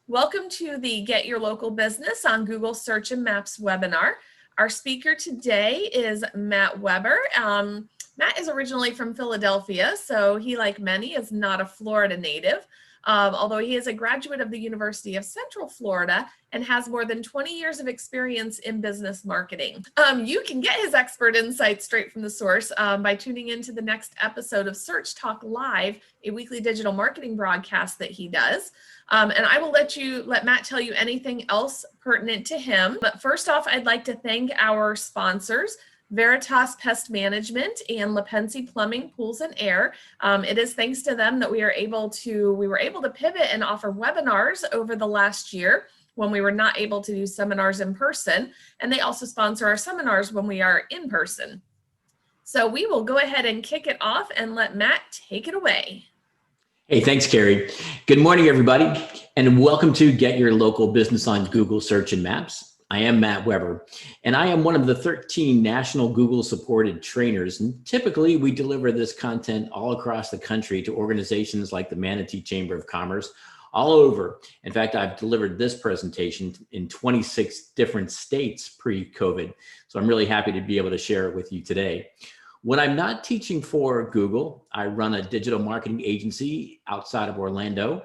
Welcome to the Get Your Local Business on Google Search and Maps webinar. Our speaker today is Matt Weber. Matt is originally from Philadelphia, so he, like many, is not a Florida native. Although he is a graduate of the University of Central Florida and has more than 20 years of experience in business marketing. You can get his expert insights straight from the source by tuning into the next episode of Search Talk Live, a weekly digital marketing broadcast that he does. And I will let Matt tell you anything else pertinent to him. But first off, I'd like to thank our sponsors, Veritas Pest Management and Lepensi Plumbing, Pools and Air. It is thanks to them that we were able to pivot and offer webinars over the last year when we were not able to do seminars in person. And they also sponsor our seminars when we are in person. So we will go ahead and kick it off and let Matt take it away. Hey, thanks, Carrie. Good morning, everybody, and welcome to Get Your Local Business on Google Search and Maps. I am Matt Weber, and I am one of the 13 national Google-supported trainers. And typically, we deliver this content all across the country to organizations like the Manatee Chamber of Commerce, all over. In fact, I've delivered this presentation in 26 different states pre-COVID, so I'm really happy to be able to share it with you today. When I'm not teaching for Google, I run a digital marketing agency outside of Orlando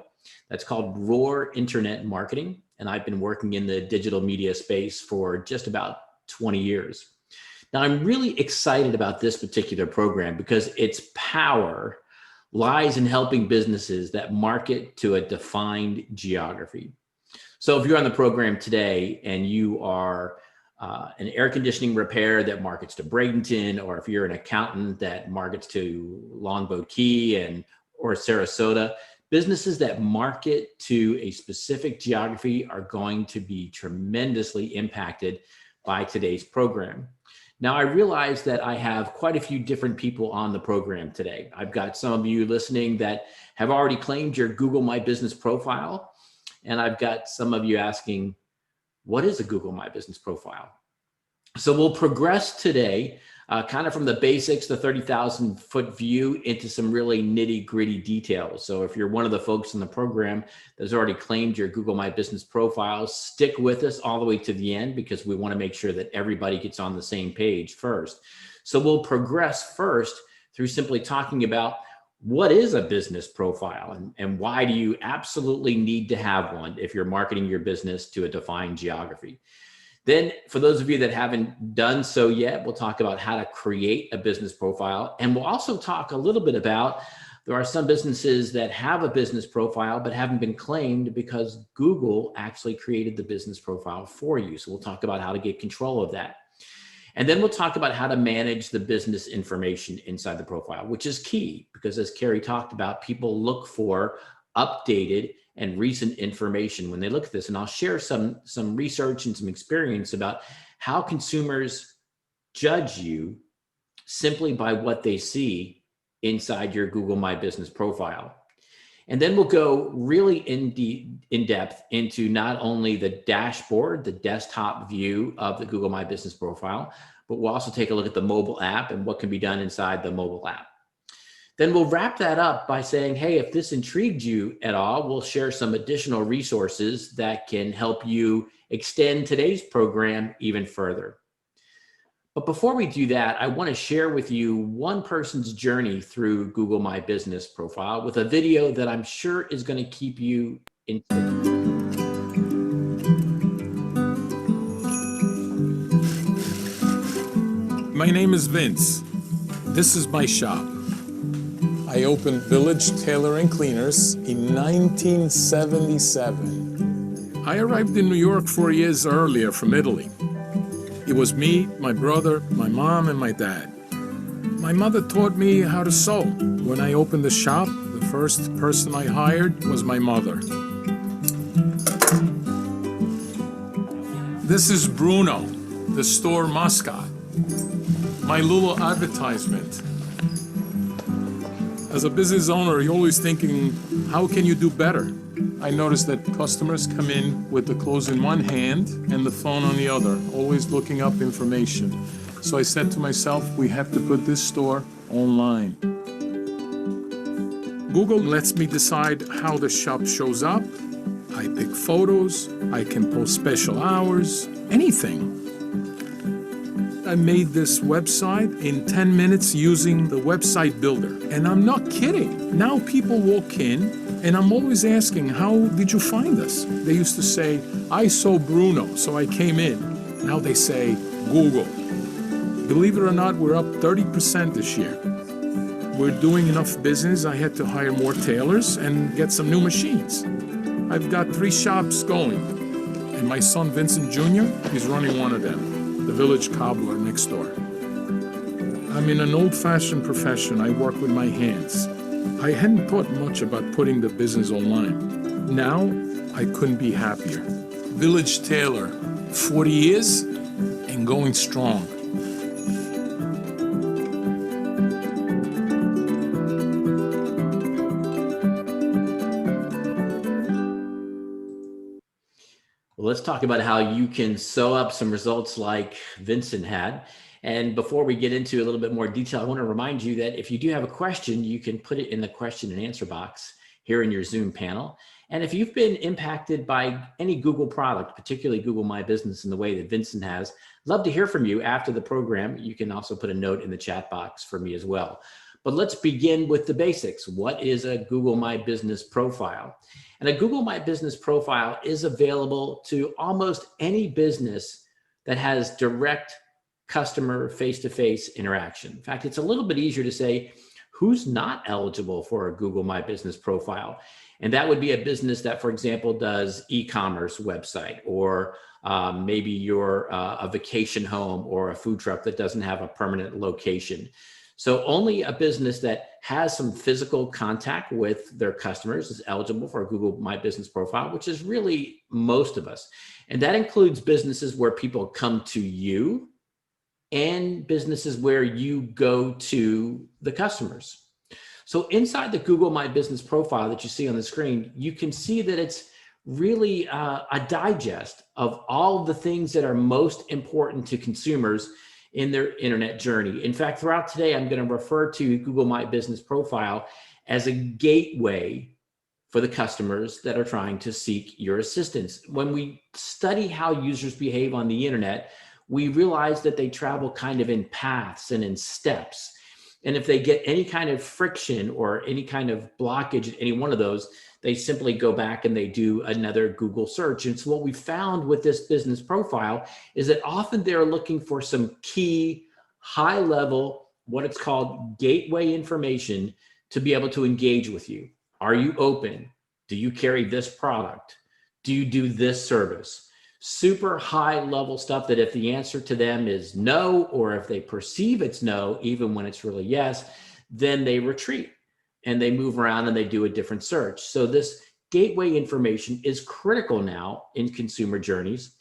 that's called Roar Internet Marketing, and I've been working in the digital media space for just about 20 years. Now, I'm really excited about this particular program because its power lies in helping businesses that market to a defined geography. So if you're on the program today and you are an air conditioning repair that markets to Bradenton, or if you're an accountant that markets to Longboat Key or Sarasota, businesses that market to a specific geography are going to be tremendously impacted by today's program. Now, I realize that I have quite a few different people on the program today. I've got some of you listening that have already claimed your Google My Business profile, and I've got some of you asking, what is a Google My Business profile? So we'll progress today kind of from the basics, the 30,000 foot view, into some really nitty gritty details. So if you're one of the folks in the program that's already claimed your Google My Business profile, stick with us all the way to the end because we want to make sure that everybody gets on the same page first. So we'll progress first through simply talking about what is a business profile and why do you absolutely need to have one if you're marketing your business to a defined geography. Then for those of you that haven't done so yet, we'll talk about how to create a business profile. And we'll also talk a little bit about, there are some businesses that have a business profile but haven't been claimed because Google actually created the business profile for you. So we'll talk about how to get control of that. And then we'll talk about how to manage the business information inside the profile, which is key because as Carrie talked about, people look for updated and recent information when they look at this. And I'll share some research and some experience about how consumers judge you simply by what they see inside your Google My Business profile. And then we'll go really in depth into not only the dashboard, the desktop view of the Google My Business profile, but we'll also take a look at the mobile app and what can be done inside the mobile app. Then we'll wrap that up by saying, hey, if this intrigued you at all, we'll share some additional resources that can help you extend today's program even further. But before we do that, I want to share with you one person's journey through Google My Business profile with a video that I'm sure is going to keep you interested. My name is Vince. This is my shop. I opened Village Tailor and Cleaners in 1977. I arrived in New York 4 years earlier from Italy. It was me, my brother, my mom, and my dad. My mother taught me how to sew. When I opened the shop, the first person I hired was my mother. This is Bruno, the store mascot. My little advertisement. As a business owner, you're always thinking, how can you do better? I noticed that customers come in with the clothes in one hand and the phone on the other, always looking up information. So I said to myself, we have to put this store online. Google lets me decide how the shop shows up. I pick photos, I can post special hours, anything. I made this website in 10 minutes using the website builder. And I'm not kidding. Now people walk in and I'm always asking, how did you find us? They used to say, I saw Bruno, so I came in. Now they say, Google. Believe it or not, we're up 30% this year. We're doing enough business. I had to hire more tailors and get some new machines. I've got 3 shops going. And my son, Vincent Jr., is running one of them, the village cobbler next door. I'm in an old-fashioned profession. I work with my hands. I hadn't thought much about putting the business online. Now, I couldn't be happier. Village tailor, 40 years and going strong. Well, let's talk about how you can sew up some results like Vincent had. And before we get into a little bit more detail, I want to remind you that if you do have a question, you can put it in the question and answer box here in your Zoom panel. And if you've been impacted by any Google product, particularly Google My Business in the way that Vincent has, love to hear from you after the program. You can also put a note in the chat box for me as well. But let's begin with the basics. What is a Google My Business profile? And a Google My Business profile is available to almost any business that has direct customer face-to-face interaction. In fact, it's a little bit easier to say who's not eligible for a Google My Business profile. And that would be a business that, for example, does e-commerce website, or maybe you're a vacation home or a food truck that doesn't have a permanent location. So only a business that has some physical contact with their customers is eligible for a Google My Business profile, which is really most of us. And that includes businesses where people come to you and businesses where you go to the customers. So inside the Google My Business profile that you see on the screen, you can see that it's really a digest of all of the things that are most important to consumers in their internet journey. In fact, throughout today, I'm going to refer to Google My Business profile as a gateway for the customers that are trying to seek your assistance. When we study how users behave on the internet, we realize that they travel kind of in paths and in steps. And if they get any kind of friction or any kind of blockage at any one of those, they simply go back and they do another Google search. And so what we found with this business profile is that often they're looking for some key, high level, what it's called gateway information to be able to engage with you. Are you open? Do you carry this product? Do you do this service? Super high level stuff that if the answer to them is no, or if they perceive it's no, even when it's really yes, then they retreat and they move around and they do a different search. So this gateway information is critical now in consumer journeys.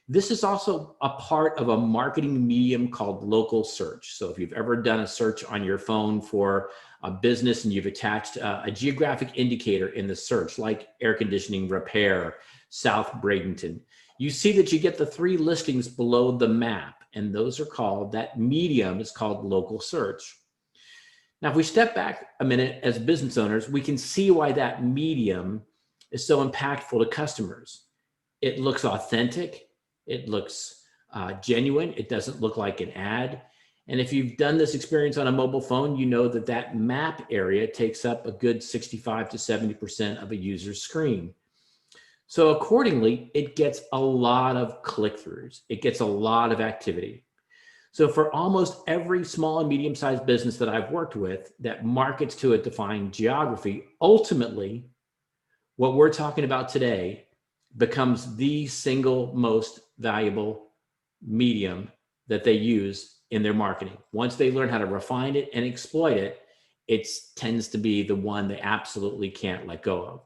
This is also a part of a marketing medium called local search. So if you've ever done a search on your phone for a business and you've attached a geographic indicator in the search, like air conditioning repair, South Bradenton, you see that you get the 3 listings below the map, and those are called, that medium is called local search. Now, if we step back a minute as business owners, we can see why that medium is so impactful to customers. It looks authentic. It looks genuine. It doesn't look like an ad. And if you've done this experience on a mobile phone, you know that that map area takes up a good 65 to 70% of a user's screen. So accordingly, it gets a lot of click-throughs. It gets a lot of activity. So for almost every small and medium-sized business that I've worked with that markets to a defined geography, ultimately, what we're talking about today becomes the single most valuable medium that they use in their marketing. Once they learn how to refine it and exploit it, it tends to be the one they absolutely can't let go of.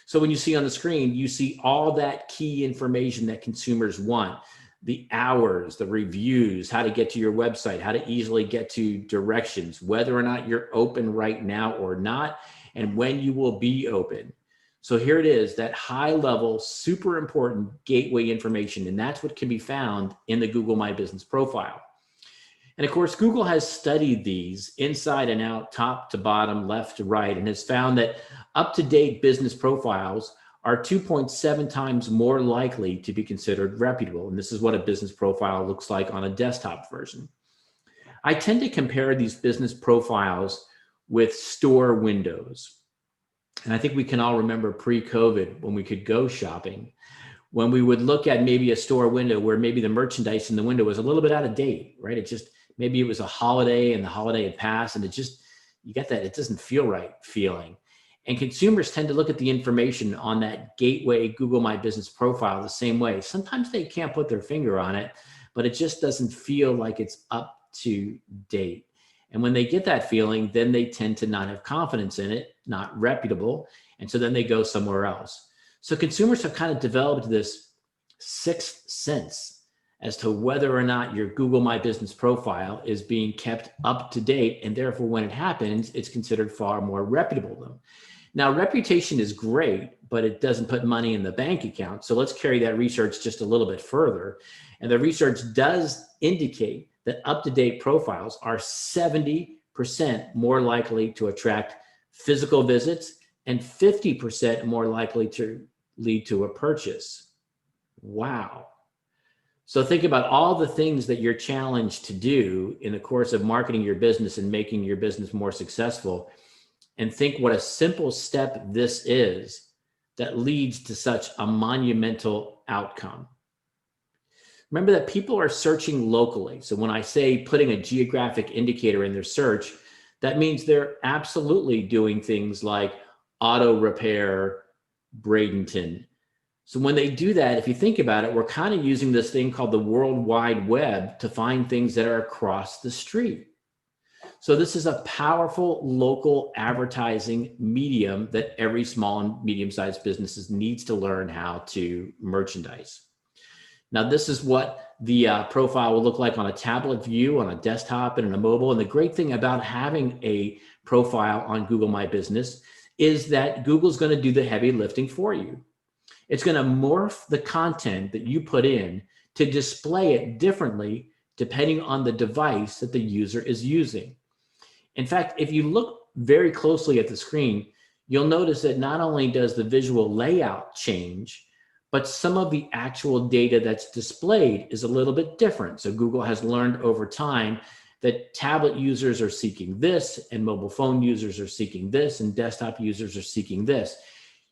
So when you see on the screen, you see all that key information that consumers want. The hours, the reviews, how to get to your website, how to easily get to directions, whether or not you're open right now or not, and when you will be open. So here it is, that high level, super important gateway information, and that's what can be found in the Google My Business profile. And of course, Google has studied these inside and out, top to bottom, left to right, and has found that up-to-date business profiles are 2.7 times more likely to be considered reputable. And this is what a business profile looks like on a desktop version. I tend to compare these business profiles with store windows. And I think we can all remember pre-COVID when we could go shopping, when we would look at maybe a store window where maybe the merchandise in the window was a little bit out of date, right? It just, maybe it was a holiday and the holiday had passed and it just, you get that, it doesn't feel right feeling. And consumers tend to look at the information on that gateway Google My Business profile the same way. Sometimes they can't put their finger on it, but it just doesn't feel like it's up to date. And when they get that feeling, then they tend to not have confidence in it, not reputable. And so then they go somewhere else. So consumers have kind of developed this sixth sense as to whether or not your Google My Business profile is being kept up to date. And therefore, when it happens, it's considered far more reputable than. Now, reputation is great, but it doesn't put money in the bank account. So let's carry that research just a little bit further. And the research does indicate that up-to-date profiles are 70% more likely to attract physical visits and 50% more likely to lead to a purchase. Wow. So think about all the things that you're challenged to do in the course of marketing your business and making your business more successful. And think what a simple step this is that leads to such a monumental outcome. Remember that people are searching locally. So when I say putting a geographic indicator in their search, that means they're absolutely doing things like auto repair Bradenton. So when they do that, if you think about it, we're kind of using this thing called the World Wide Web to find things that are across the street. So this is a powerful local advertising medium that every small and medium-sized businesses needs to learn how to merchandise. Now, this is what the profile will look like on a tablet view, on a desktop, and on a mobile. And the great thing about having a profile on Google My Business is that Google's going to do the heavy lifting for you. It's going to morph the content that you put in to display it differently depending on the device that the user is using. In fact, if you look very closely at the screen, you'll notice that not only does the visual layout change, but some of the actual data that's displayed is a little bit different. So Google has learned over time that tablet users are seeking this, and mobile phone users are seeking this, and desktop users are seeking this.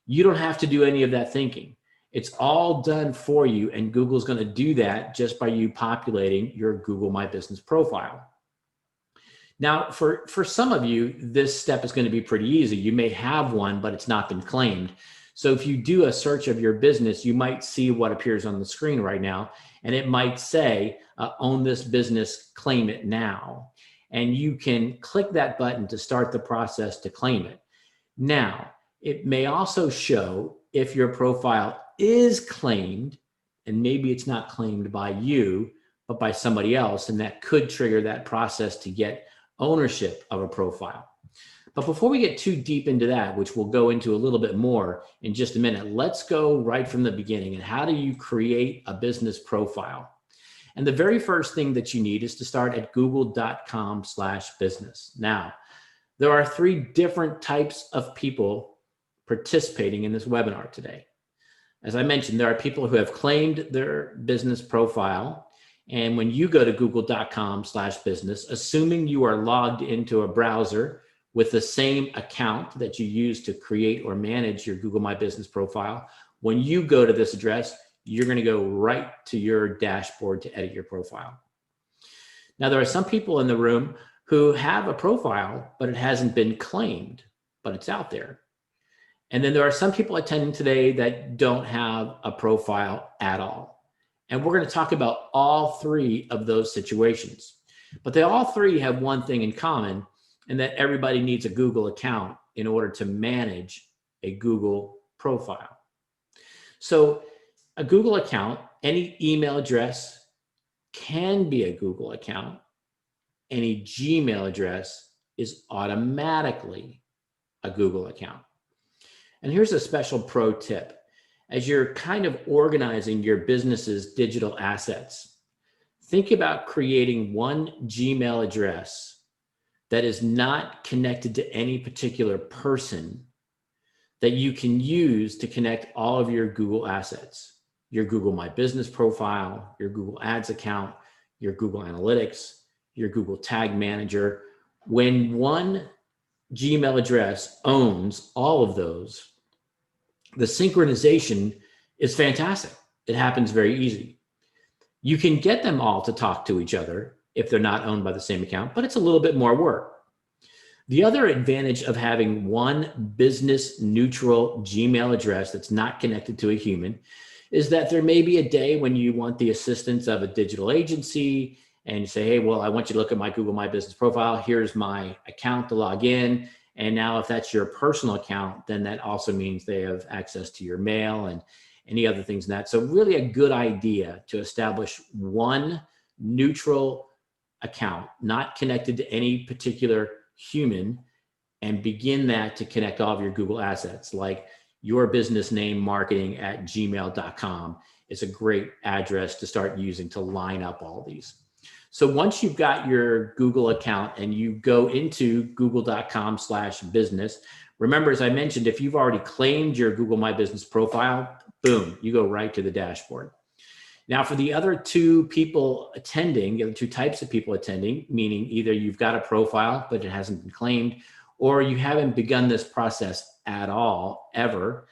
You don't have to do any of that thinking. It's all done for you, and Google's going to do that just by you populating your Google My Business profile. Now, for some of you, this step is going to be pretty easy. You may have one, but it's not been claimed. So if you do a search of your business, you might see what appears on the screen right now, and it might say, own this business, claim it now. And you can click that button to start the process to claim it. Now, it may also show if your profile is claimed, and maybe it's not claimed by you, but by somebody else, and that could trigger that process to get ownership of a profile. But before we get too deep into that, which we'll go into a little bit more in just a minute, let's go right from the beginning. And how do you create a business profile? And the very first thing that you need is to start at google.com/business. Now, there are 3 different types of people participating in this webinar today. As I mentioned, there are people who have claimed their business profile. And when you go to google.com/business, assuming you are logged into a browser with the same account that you use to create or manage your Google My Business profile, when you go to this address, you're going to go right to your dashboard to edit your profile. Now, there are some people in the room who have a profile, but it hasn't been claimed, but it's out there. And then there are some people attending today that don't have a profile at all. And we're going to talk about all 3 of those situations. But they all 3 have one thing in common, and that everybody needs a Google account in order to manage a Google profile. So a Google account, any email address can be a Google account. Any Gmail address is automatically a Google account. And here's a special pro tip. As you're kind of organizing your business's digital assets, think about creating one Gmail address that is not connected to any particular person that you can use to connect all of your Google assets, your Google My Business profile, your Google Ads account, your Google Analytics, your Google Tag Manager. When one Gmail address owns all of those, the synchronization is fantastic. It happens very easy. You can get them all to talk to each other if they're not owned by the same account, but it's a little bit more work. The other advantage of having one business neutral Gmail address that's not connected to a human is that there may be a day when you want the assistance of a digital agency and you say, hey, well, I want you to look at my Google My Business profile. Here's my account to log in. And now if that's your personal account, then that also means they have access to your mail and any other things in that. So really a good idea to establish one neutral account, not connected to any particular human, and begin that to connect all of your Google assets, like your business name marketing at gmail.com is a great address to start using to line up all these. So once you've got your Google account and you go into google.com/business, remember, as I mentioned, if you've already claimed your Google My Business profile, boom, you go right to the dashboard. Now, for the other two people attending, the other two types of people attending, meaning either you've got a profile, but it hasn't been claimed, or you haven't begun this process at all, ever,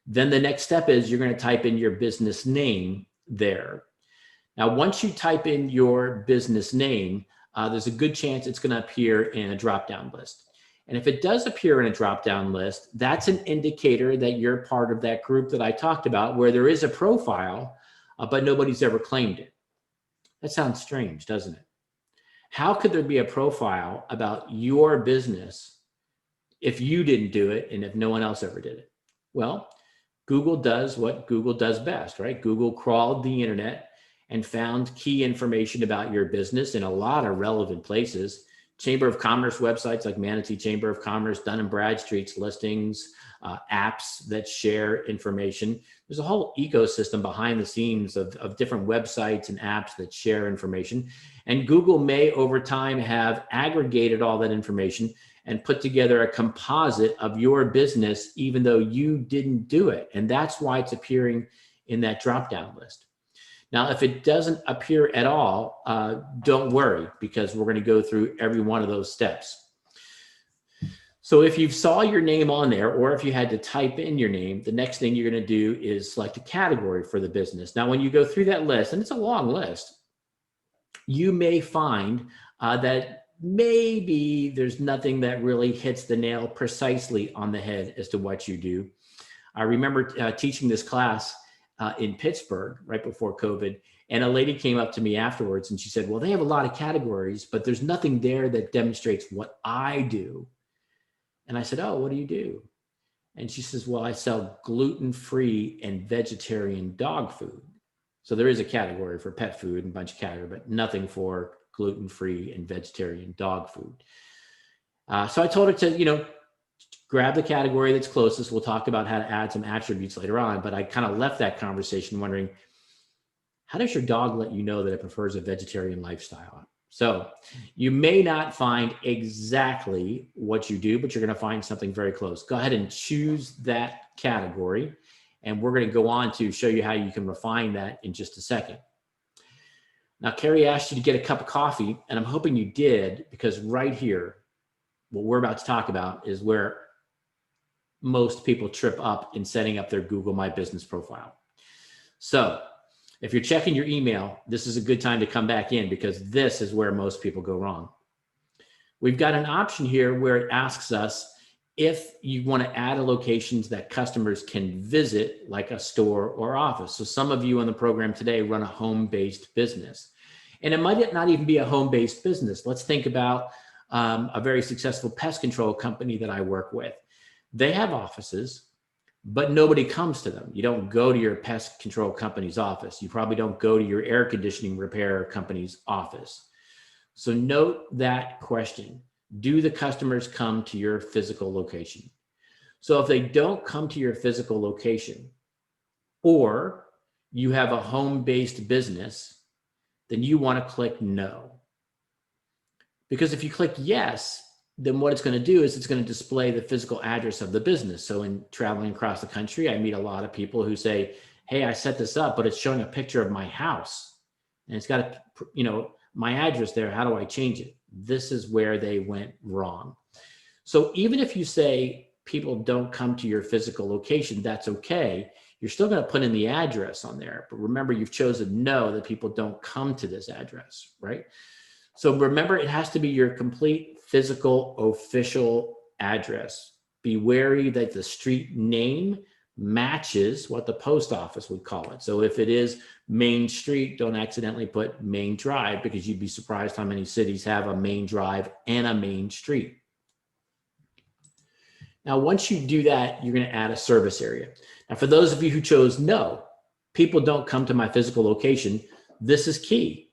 then the next step is you're going to type in your business name there. Now, once you type in your business name, there's a good chance it's going to appear in a drop-down list. And if it does appear in a drop-down list, that's an indicator that you're part of that group that I talked about, where there is a profile, but nobody's ever claimed it. That sounds strange, doesn't it? How could there be a profile about your business if you didn't do it and if no one else ever did it? Well, Google does what Google does best, right? Google crawled the internet and found key information about your business in a lot of relevant places. Chamber of Commerce websites like Manatee Chamber of Commerce, Dun & Bradstreet's listings, apps that share information. There's a whole ecosystem behind the scenes of different websites and apps that share information. And Google may, over time, have aggregated all that information and put together a composite of your business, even though you didn't do it. And that's why it's appearing in that drop-down list. Now, if it doesn't appear at all, don't worry, because we're going to go through every one of those steps. So if you saw your name on there, or if you had to type in your name, the next thing you're going to do is select a category for the business. Now, when you go through that list, and it's a long list, you may find that maybe there's nothing that really hits the nail precisely on the head as to what you do. I remember teaching this class in Pittsburgh right before COVID. And a lady came up to me afterwards and she said, well, they have a lot of categories, but there's nothing there that demonstrates what I do. And I said, oh, what do you do? And she says, well, I sell gluten-free and vegetarian dog food. So there is a category for pet food and a bunch of categories, but nothing for gluten-free and vegetarian dog food. So I told her to, grab the category that's closest. We'll talk about how to add some attributes later on, but I kind of left that conversation wondering, how does your dog let you know that it prefers a vegetarian lifestyle? So you may not find exactly what you do, but you're going to find something very close. Go ahead and choose that category, and we're going to go on to show you how you can refine that in just a second. Now, Carrie asked you to get a cup of coffee, and I'm hoping you did, because right here, what we're about to talk about is where most people trip up in setting up their Google My Business profile. So if you're checking your email, this is a good time to come back in, because this is where most people go wrong. We've got an option here where it asks us if you want to add a locations that customers can visit, like a store or office. So some of you on the program today run a home-based business, and it might not even be a home-based business. Let's think about a very successful pest control company that I work with. They have offices, but nobody comes to them. You don't go to your pest control company's office. You probably don't go to your air conditioning repair company's office. So note that question. Do the customers come to your physical location? So if they don't come to your physical location, or you have a home-based business, then you want to click no. Because if you click yes, then what it's going to do is it's going to display the physical address of the business. So in traveling across the country, I meet a lot of people who say, hey, I set this up, but it's showing a picture of my house and it's got, my address there. How do I change it? This is where they went wrong. So even if you say people don't come to your physical location, that's okay. You're still going to put in the address on there. But remember, you've chosen no, that people don't come to this address, right? So remember, it has to be your complete physical official address. Be wary that the street name matches what the post office would call it. So if it is Main Street, don't accidentally put Main Drive, because you'd be surprised how many cities have a Main Drive and a Main Street. Now, once you do that, you're going to add a service area. Now, for those of you who chose no, people don't come to my physical location, this is key.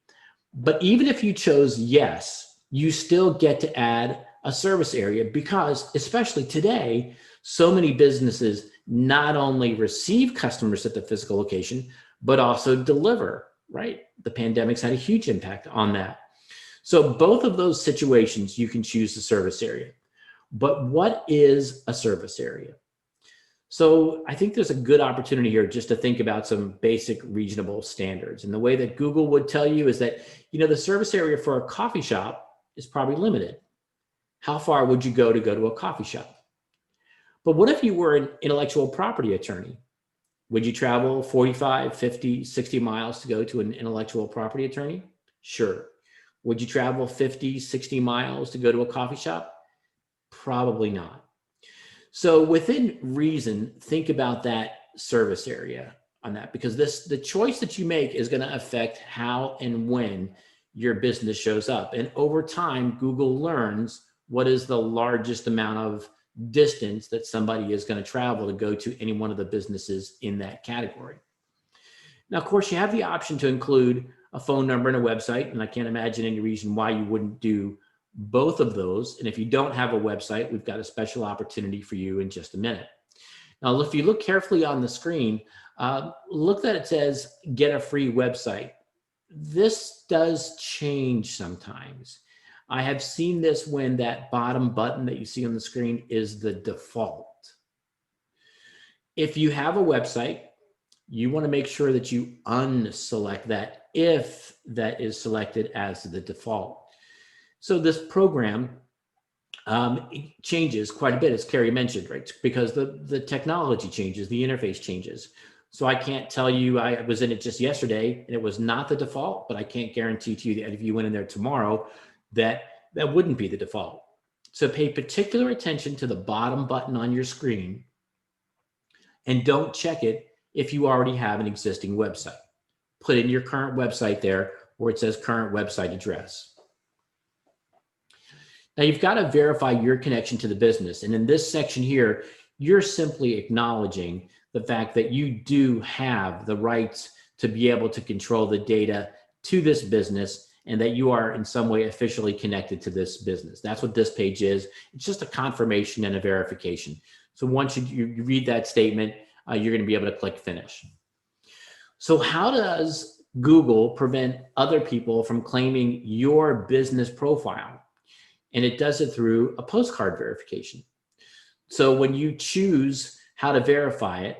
But even if you chose yes, you still get to add a service area, because especially today, so many businesses not only receive customers at the physical location, but also deliver, right? The pandemic's had a huge impact on that. So both of those situations, you can choose the service area. But what is a service area? So I think there's a good opportunity here just to think about some basic reasonable standards. And the way that Google would tell you is that, the service area for a coffee shop is probably limited. How far would you go to a coffee shop? But what if you were an intellectual property attorney? Would you travel 45, 50, 60 miles to go to an intellectual property attorney? Sure. Would you travel 50, 60 miles to go to a coffee shop? Probably not. So within reason, think about that service area on that, because the choice that you make is going to affect how and when your business shows up. And over time, Google learns what is the largest amount of distance that somebody is going to travel to go to any one of the businesses in that category. Now, of course, you have the option to include a phone number and a website, and I can't imagine any reason why you wouldn't do both of those. And if you don't have a website, we've got a special opportunity for you in just a minute. Now, if you look carefully on the screen, look that it says get a free website. This does change sometimes. I have seen this when that bottom button that you see on the screen is the default. If you have a website, you want to make sure that you unselect that if that is selected as the default. So this program changes quite a bit, as Carrie mentioned, right? Because the technology changes, the interface changes. So I can't tell you, I was in it just yesterday and it was not the default, but I can't guarantee to you that if you went in there tomorrow, that wouldn't be the default. So pay particular attention to the bottom button on your screen and don't check it if you already have an existing website. Put in your current website there where it says current website address. Now you've got to verify your connection to the business. And in this section here, you're simply acknowledging the fact that you do have the rights to be able to control the data to this business and that you are in some way officially connected to this business. That's what this page is. It's just a confirmation and a verification. So once you read that statement, you're going to be able to click finish. So how does Google prevent other people from claiming your business profile? And it does it through a postcard verification. So when you choose how to verify it,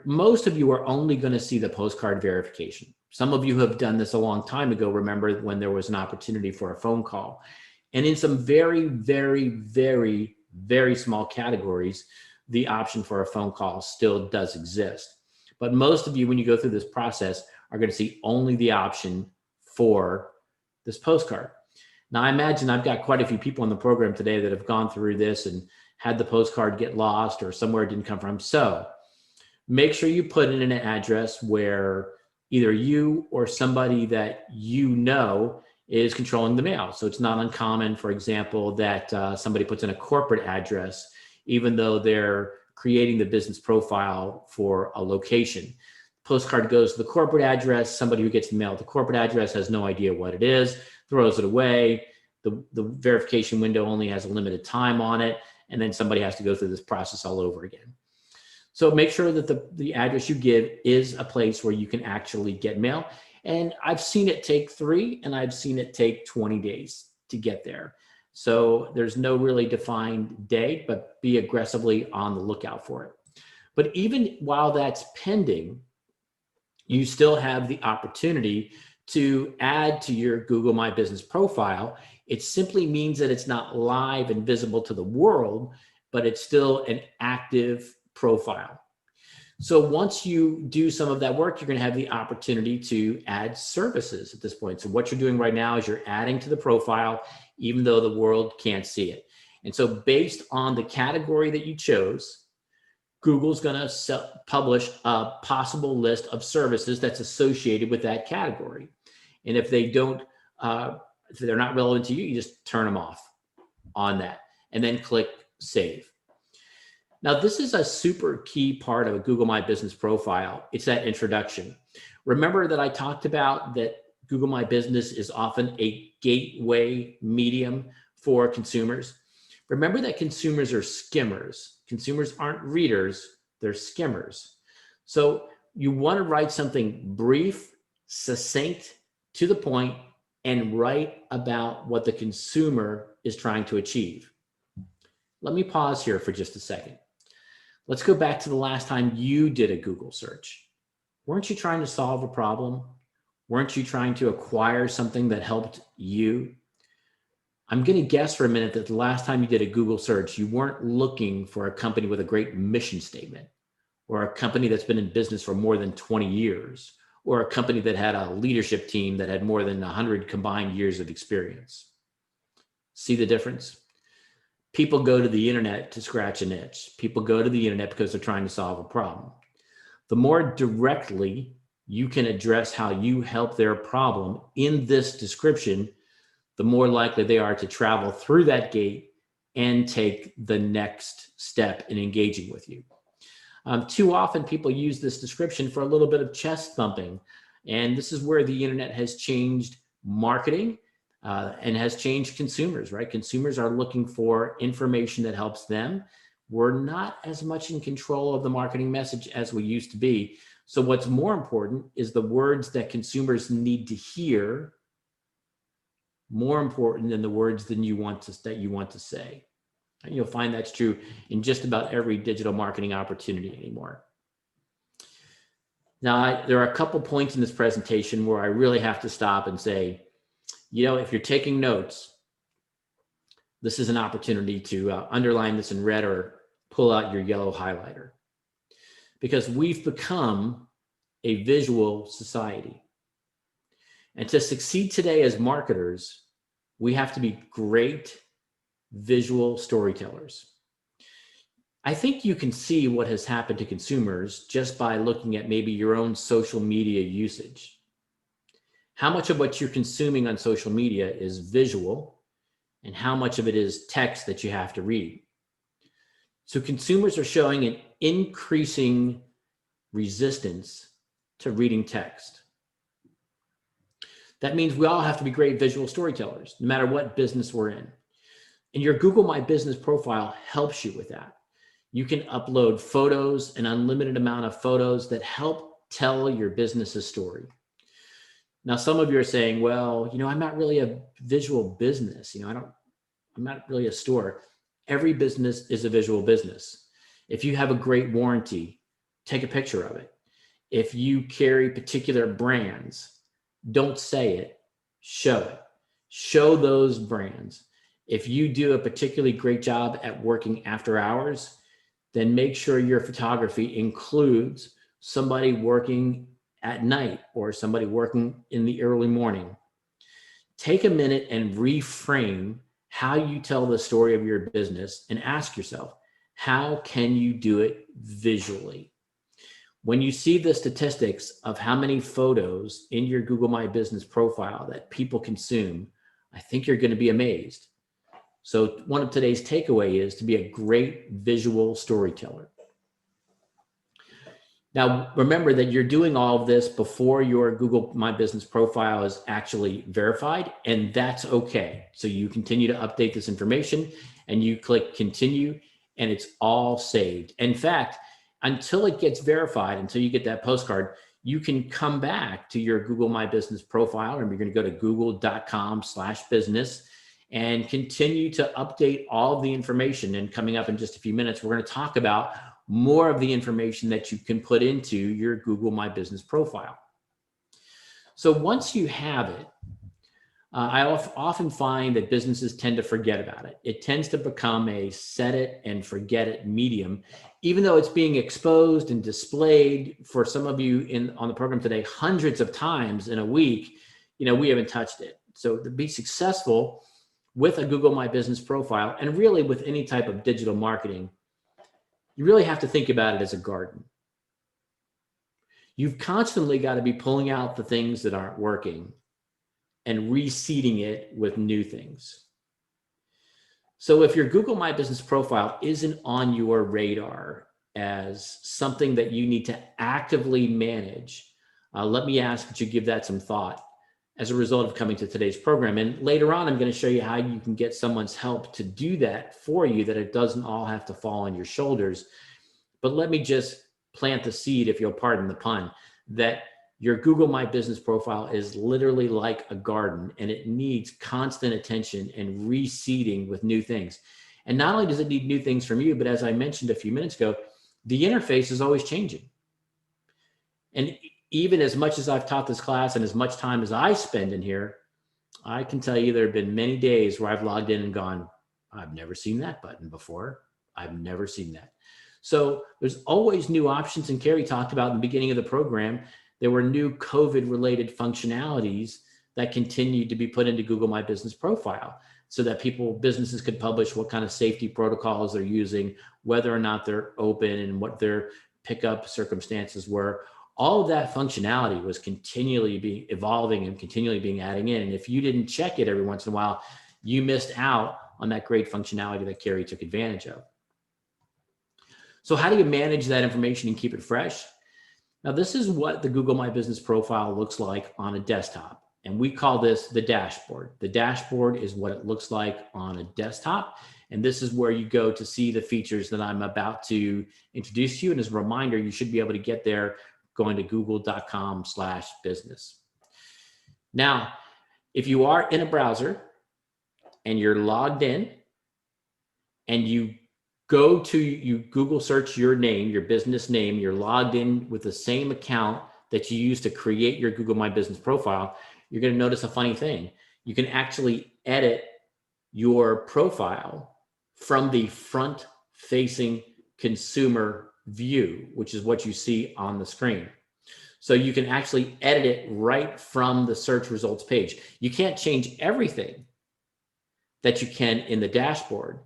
most of you are only going to see the postcard verification. Some of you have done this a long time ago. Remember when there was an opportunity for a phone call. And in some very, very, very, very small categories, the option for a phone call still does exist. But most of you, when you go through this process, are going to see only the option for this postcard. Now, I imagine I've got quite a few people in the program today that have gone through this and had the postcard get lost or somewhere it didn't come from. So make sure you put in an address where either you or somebody that you know is controlling the mail. So it's not uncommon, for example, that somebody puts in a corporate address, even though they're creating the business profile for a location. Postcard goes to the corporate address. Somebody who gets the mail at the corporate address has no idea what it is, throws it away. The verification window only has a limited time on it. And then somebody has to go through this process all over again. So make sure that the address you give is a place where you can actually get mail. And I've seen it take 3 and I've seen it take 20 days to get there. So there's no really defined date, but be aggressively on the lookout for it. But even while that's pending, you still have the opportunity to add to your Google My Business profile. It simply means that it's not live and visible to the world, but it's still an active profile. So once you do some of that work, you're going to have the opportunity to add services at this point. So what you're doing right now is you're adding to the profile, even though the world can't see it. And so based on the category that you chose, Google's going to publish a possible list of services that's associated with that category. And if they don't, if they're not relevant to you, you just turn them off on that and then click save. Now, this is a super key part of a Google My Business profile. It's that introduction. Remember that I talked about that Google My Business is often a gateway medium for consumers. Remember that consumers are skimmers. Consumers aren't readers, they're skimmers. So you want to write something brief, succinct, to the point, and write about what the consumer is trying to achieve. Let me pause here for just a second. Let's go back to the last time you did a Google search. Weren't you trying to solve a problem? Weren't you trying to acquire something that helped you? I'm going to guess for a minute that the last time you did a Google search, you weren't looking for a company with a great mission statement, or a company that's been in business for more than 20 years, or a company that had a leadership team that had more than 100 combined years of experience. See the difference? People go to the internet to scratch an itch. People go to the internet because they're trying to solve a problem. The more directly you can address how you help their problem in this description, the more likely they are to travel through that gate and take the next step in engaging with you. Too often people use this description for a little bit of chest thumping. And this is where the internet has changed marketing and has changed consumers, right? Consumers are looking for information that helps them. We're not as much in control of the marketing message as we used to be. So what's more important is the words that consumers need to hear, more important than the words that you want to say. And you'll find that's true in just about every digital marketing opportunity anymore. Now, there are a couple points in this presentation where I really have to stop and say, you know, if you're taking notes, this is an opportunity to underline this in red or pull out your yellow highlighter, because we've become a visual society. And to succeed today as marketers, we have to be great visual storytellers. I think you can see what has happened to consumers just by looking at maybe your own social media usage. How much of what you're consuming on social media is visual, and how much of it is text that you have to read? So consumers are showing an increasing resistance to reading text. That means we all have to be great visual storytellers, no matter what business we're in. And your Google My Business profile helps you with that. You can upload photos, an unlimited amount of photos that help tell your business's story. Now, some of you are saying, well, you know, I'm not really a visual business. You know, I'm not really a store. Every business is a visual business. If you have a great warranty, take a picture of it. If you carry particular brands, don't say it, show it. Show those brands. If you do a particularly great job at working after hours, then make sure your photography includes somebody working at night or somebody working in the early morning. Take a minute and reframe how you tell the story of your business and ask yourself, how can you do it visually? When you see the statistics of how many photos in your Google My Business profile that people consume, I think you're going to be amazed. So one of today's takeaway is to be a great visual storyteller. Now, remember that you're doing all of this before your Google My Business profile is actually verified, and that's okay. So you continue to update this information and you click continue, and it's all saved. In fact, until it gets verified, until you get that postcard, you can come back to your Google My Business profile. Remember, you're going to go to google.com/business, and continue to update all of the information. And coming up in just a few minutes, we're going to talk about more of the information that you can put into your Google My Business profile. So once you have it, I often find that businesses tend to forget about it. It tends to become a set it and forget it medium, even though it's being exposed and displayed for some of you on the program today hundreds of times in a week. We haven't touched it. So to be successful with a Google My Business profile, and really with any type of digital marketing, you really have to think about it as a garden. You've constantly got to be pulling out the things that aren't working and reseeding it with new things. So if your Google My Business profile isn't on your radar as something that you need to actively manage, let me ask that you give that some thought as a result of coming to today's program. And later on, I'm going to show you how you can get someone's help to do that for you, that it doesn't all have to fall on your shoulders. But let me just plant the seed, if you'll pardon the pun, that your Google My Business profile is literally like a garden, and it needs constant attention and reseeding with new things. And not only does it need new things from you, but as I mentioned a few minutes ago, the interface is always changing. And even as much as I've taught this class and as much time as I spend in here, I can tell you there have been many days where I've logged in and gone, I've never seen that button before. I've never seen that. So there's always new options. And Carrie talked about in the beginning of the program, there were new COVID-related functionalities that continued to be put into Google My Business profile so that businesses could publish what kind of safety protocols they're using, whether or not they're open, and what their pickup circumstances were. All of that functionality was continually being evolving and continually being adding in. And if you didn't check it every once in a while, you missed out on that great functionality that Carrie took advantage of. So how do you manage that information and keep it fresh? Now, this is what the Google My Business profile looks like on a desktop, and we call this the dashboard. The dashboard is what it looks like on a desktop, and this is where you go to see the features that I'm about to introduce to you. And as a reminder, you should be able to get there going to google.com/business. Now, if you are in a browser and you're logged in and you Google search your name, your business name, you're logged in with the same account that you used to create your Google My Business profile, you're going to notice a funny thing. You can actually edit your profile from the front-facing consumer view, which is what you see on the screen. So you can actually edit it right from the search results page. You can't change everything that you can in the dashboard,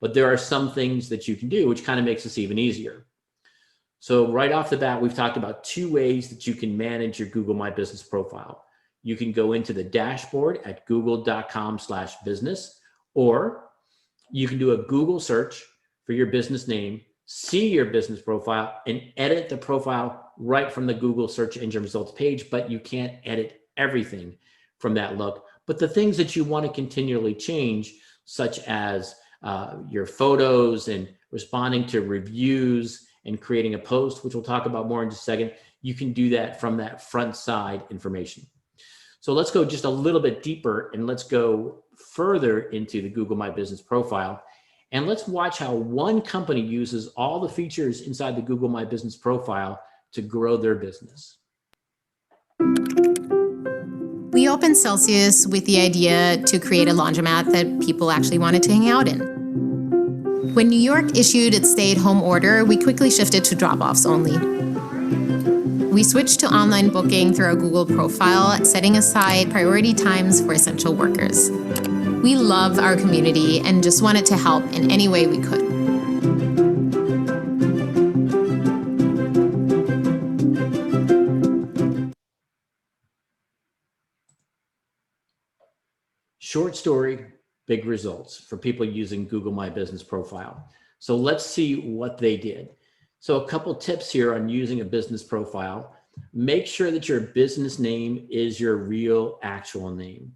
but there are some things that you can do, which kind of makes this even easier. So right off the bat, we've talked about two ways that you can manage your Google My Business profile. You can go into the dashboard at google.com/business, or you can do a Google search for your business name, see your business profile, and edit the profile right from the Google search engine results page, but you can't edit everything from that look. But the things that you want to continually change, such as your photos and responding to reviews and creating a post, which we'll talk about more in just a second, you can do that from that front side information. So let's go just a little bit deeper, and let's go further into the Google My Business profile. And let's watch how one company uses all the features inside the Google My Business profile to grow their business. We opened Celsius with the idea to create a laundromat that people actually wanted to hang out in. When New York issued its stay-at-home order, we quickly shifted to drop-offs only. We switched to online booking through our Google profile, setting aside priority times for essential workers. We love our community and just wanted to help in any way we could. Short story, big results for people using Google My Business profile. So let's see what they did. So a couple tips here on using a business profile. Make sure that your business name is your real actual name.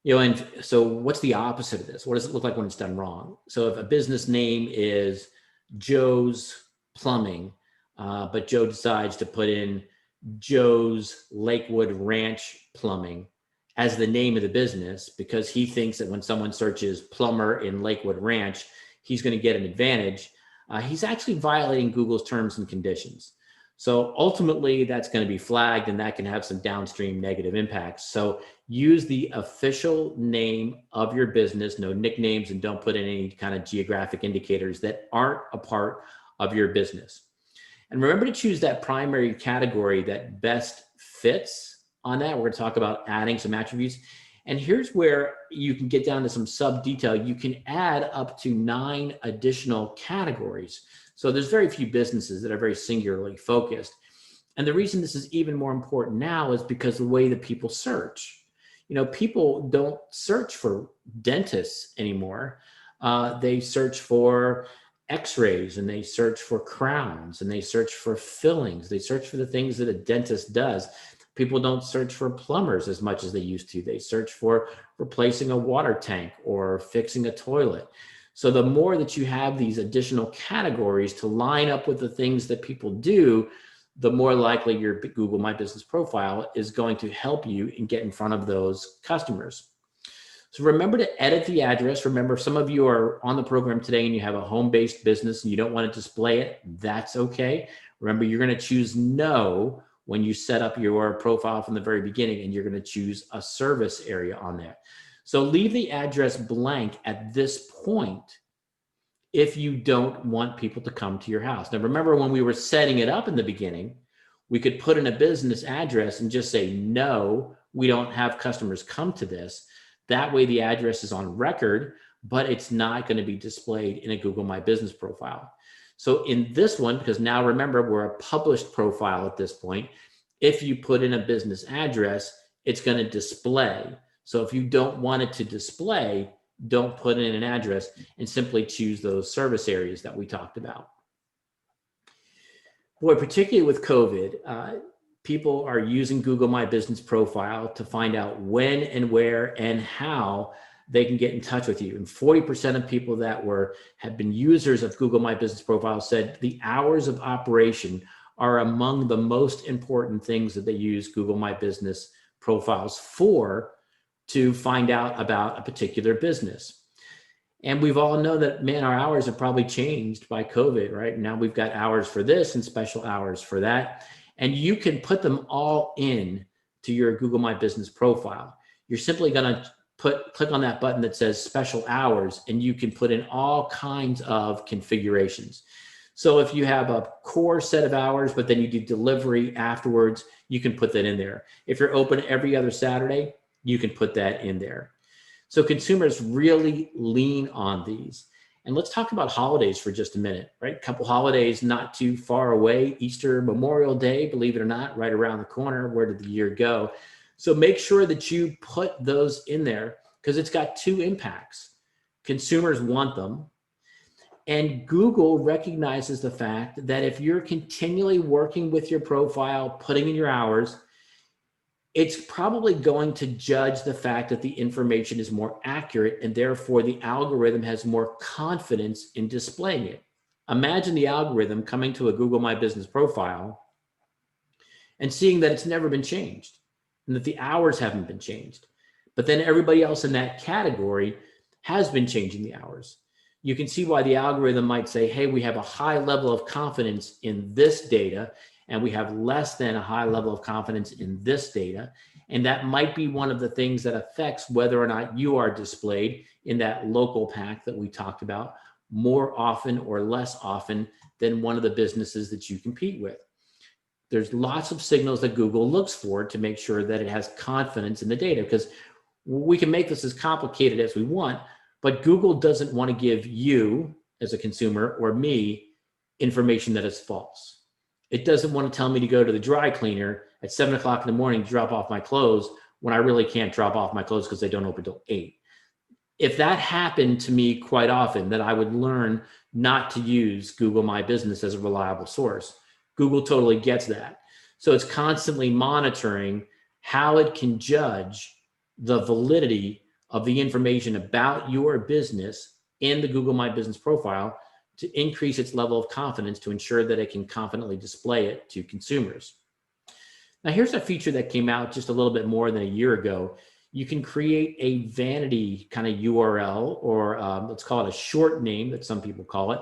And so what's the opposite of this? What does it look like when it's done wrong? So if a business name is Joe's Plumbing, but Joe decides to put in Joe's Lakewood Ranch Plumbing as the name of the business because he thinks that when someone searches plumber in Lakewood Ranch, he's going to get an advantage, he's actually violating Google's terms and conditions. So ultimately, that's going to be flagged, and that can have some downstream negative impacts. So use the official name of your business, no nicknames, and don't put in any kind of geographic indicators that aren't a part of your business. And remember to choose that primary category that best fits on that. We're going to talk about adding some attributes. And here's where you can get down to some sub detail. You can add up to 9 additional categories. So there's very few businesses that are very singularly focused. And the reason this is even more important now is because the way that people search. People don't search for dentists anymore. They search for x-rays, and they search for crowns, and they search for fillings. They search for the things that a dentist does. People don't search for plumbers as much as they used to. They search for replacing a water tank or fixing a toilet. So the more that you have these additional categories to line up with the things that people do, the more likely your Google My Business profile is going to help you and get in front of those customers. So remember to edit the address. Remember, some of you are on the program today and you have a home-based business and you don't want to display it. That's okay. Remember, you're going to choose no when you set up your profile from the very beginning, and you're going to choose a service area on there. So leave the address blank at this point if you don't want people to come to your house. Now, remember when we were setting it up in the beginning, we could put in a business address and just say, no, we don't have customers come to this. That way the address is on record, but it's not going to be displayed in a Google My Business profile. So in this one, because now remember, we're a published profile at this point, if you put in a business address, it's going to display. So if you don't want it to display, don't put in an address and simply choose those service areas that we talked about. Boy, particularly with COVID, people are using Google My Business profile to find out when and where and how they can get in touch with you. And 40% of people that have been users of Google My Business profile said the hours of operation are among the most important things that they use Google My Business profiles for, to find out about a particular business. And we've all known that, man, our hours have probably changed by COVID, right? Now we've got hours for this and special hours for that. And you can put them all in to your Google My Business profile. You're simply going to click on that button that says special hours, and you can put in all kinds of configurations. So if you have a core set of hours, but then you do delivery afterwards, you can put that in there. If you're open every other Saturday, you can put that in there. So consumers really lean on these. And let's talk about holidays for just a minute, right? A couple holidays not too far away. Easter, Memorial Day, believe it or not, right around the corner. Where did the year go? So make sure that you put those in there, because it's got 2 impacts. Consumers want them, and Google recognizes the fact that if you're continually working with your profile, putting in your hours, it's probably going to judge the fact that the information is more accurate, and therefore the algorithm has more confidence in displaying it. Imagine the algorithm coming to a Google My Business profile and seeing that it's never been changed and that the hours haven't been changed. But then everybody else in that category has been changing the hours. You can see why the algorithm might say, hey, we have a high level of confidence in this data, and we have less than a high level of confidence in this data. And that might be one of the things that affects whether or not you are displayed in that local pack that we talked about more often or less often than one of the businesses that you compete with. There's lots of signals that Google looks for to make sure that it has confidence in the data, because we can make this as complicated as we want, but Google doesn't want to give you as a consumer or me information that is false. It doesn't want to tell me to go to the dry cleaner at 7 o'clock in the morning to drop off my clothes when I really can't drop off my clothes because they don't open till 8. If that happened to me quite often, then I would learn not to use Google My Business as a reliable source. Google totally gets that. So it's constantly monitoring how it can judge the validity of the information about your business in the Google My Business profile to increase its level of confidence to ensure that it can confidently display it to consumers. Now, here's a feature that came out just a little bit more than a year ago. you can create a vanity kind of URL, or let's call it a short name that some people call it.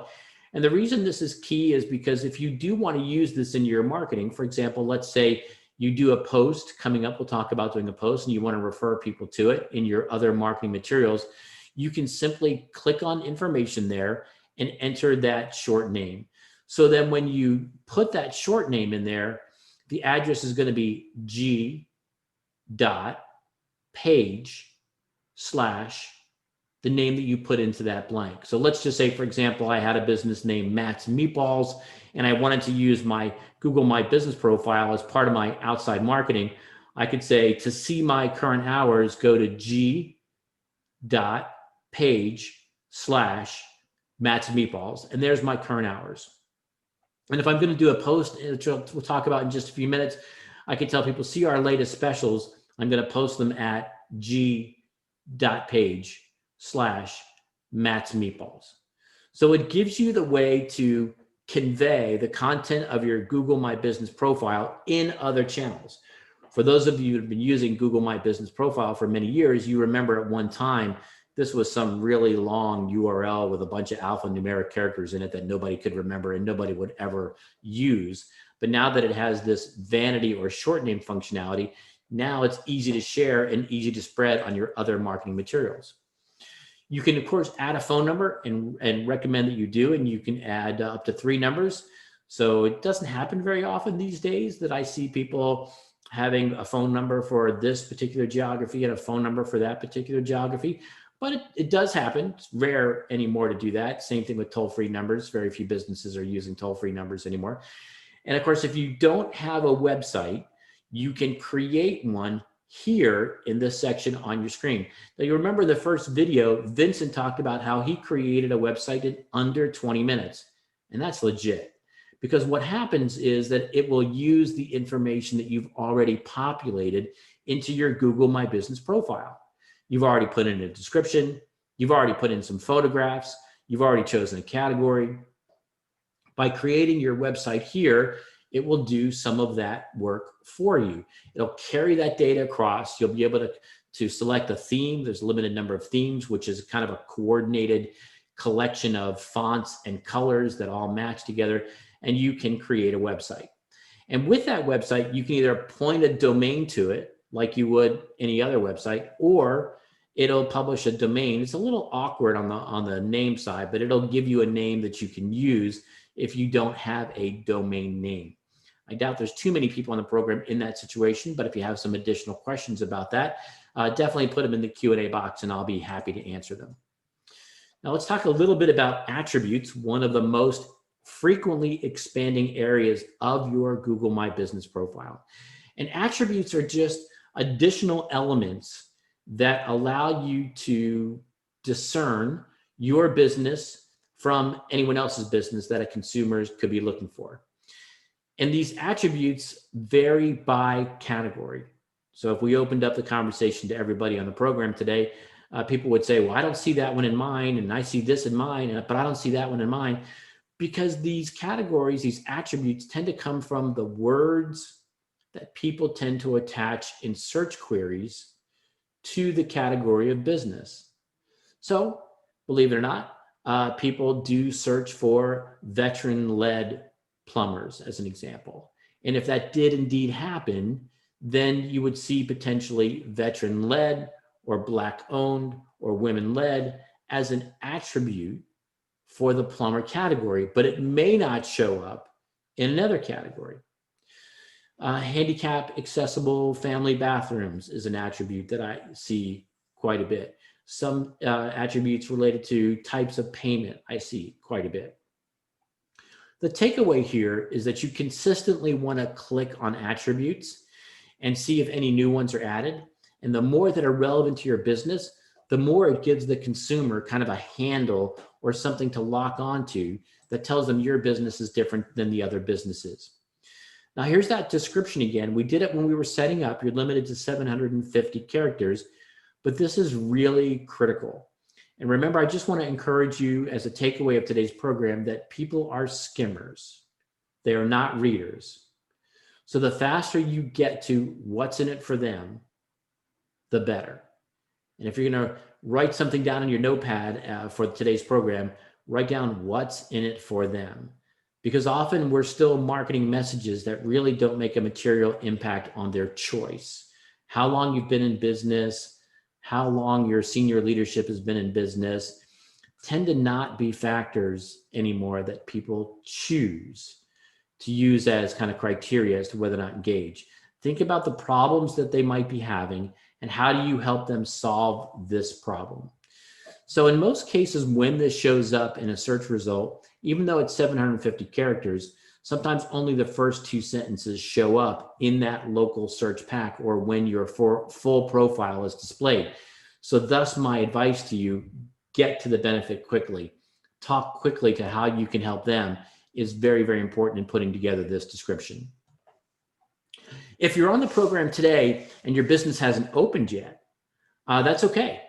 And the reason this is key is because if you do want to use this in your marketing, for example, let's say you do a post coming up, we'll talk about doing a post, and you want to refer people to it in your other marketing materials, you can simply click on information there and enter that short name. So then when you put that short name in there, the address is going to be g.page/ the name that you put into that blank. So let's just say, for example, I had a business named Matt's Meatballs, and I wanted to use my Google My Business profile as part of my outside marketing. I could say, to see my current hours, go to g.page/Matt's Meatballs, and there's my current hours. And if I'm going to do a post, which we'll talk about in just a few minutes, I can tell people, see our latest specials. I'm going to post them at g.page/Matt's Meatballs. So it gives you the way to convey the content of your Google My Business profile in other channels. For those of you who have been using Google My Business profile for many years, you remember at one time, this was some really long URL with a bunch of alphanumeric characters in it that nobody could remember and nobody would ever use. But now that it has this vanity or short name functionality, now it's easy to share and easy to spread on your other marketing materials. You can, of course, add a phone number and recommend that you do, and you can add up to 3 numbers. So it doesn't happen very often these days that I see people having a phone number for this particular geography and a phone number for that particular geography. But it does happen. It's rare anymore to do that. Same thing with toll-free numbers. Very few businesses are using toll-free numbers anymore. And of course, if you don't have a website, you can create one here in this section on your screen. Now, you remember the first video, Vincent talked about how he created a website in under 20 minutes. And that's legit. Because what happens is that it will use the information that you've already populated into your Google My Business profile. You've already put in a description. You've already put in some photographs. You've already chosen a category. By creating your website here, it will do some of that work for you. It'll carry that data across. You'll be able to select a theme. There's a limited number of themes, which is kind of a coordinated collection of fonts and colors that all match together, and you can create a website. And with that website, you can either point a domain to it, like you would any other website, or it'll publish a domain. It's a little awkward on the name side, but it'll give you a name that you can use if you don't have a domain name. I doubt there's too many people on the program in that situation, but if you have some additional questions about that, definitely put them in the Q&A box and I'll be happy to answer them. Now let's talk a little bit about attributes, one of the most frequently expanding areas of your Google My Business profile. And attributes are just additional elements that allow you to discern your business from anyone else's business that a consumer could be looking for. And these attributes vary by category. So if we opened up the conversation to everybody on the program today, people would say, well, I don't see that one in mine, and I see this in mine, but I don't see that one in mine. Because these categories, these attributes tend to come from the words that people tend to attach in search queries to the category of business. So, believe it or not, people do search for veteran-led plumbers as an example. And if that did indeed happen, then you would see potentially veteran-led or Black-owned or women-led as an attribute for the plumber category, but it may not show up in another category. Handicap accessible family bathrooms is an attribute that I see quite a bit. Some attributes related to types of payment I see quite a bit. The takeaway here is that you consistently want to click on attributes and see if any new ones are added. And the more that are relevant to your business, the more it gives the consumer kind of a handle or something to lock onto that tells them your business is different than the other businesses. Now here's that description again. We did it when we were setting up. You're limited to 750 characters, but this is really critical. And remember, I just want to encourage you as a takeaway of today's program that people are skimmers. They are not readers. So the faster you get to what's in it for them, the better. And if you're going to write something down in your notepad for today's program, write down what's in it for them. Because often we're still marketing messages that really don't make a material impact on their choice. How long you've been in business, how long your senior leadership has been in business, tend to not be factors anymore that people choose to use as kind of criteria as to whether or not engage. Think about the problems that they might be having and how do you help them solve this problem. So in most cases, when this shows up in a search result, even though it's 750 characters, sometimes only the first 2 sentences show up in that local search pack or when your full profile is displayed. So thus my advice to you, get to the benefit quickly. Talk quickly to how you can help them is very, very important in putting together this description. If you're on the program today and your business hasn't opened yet, that's okay.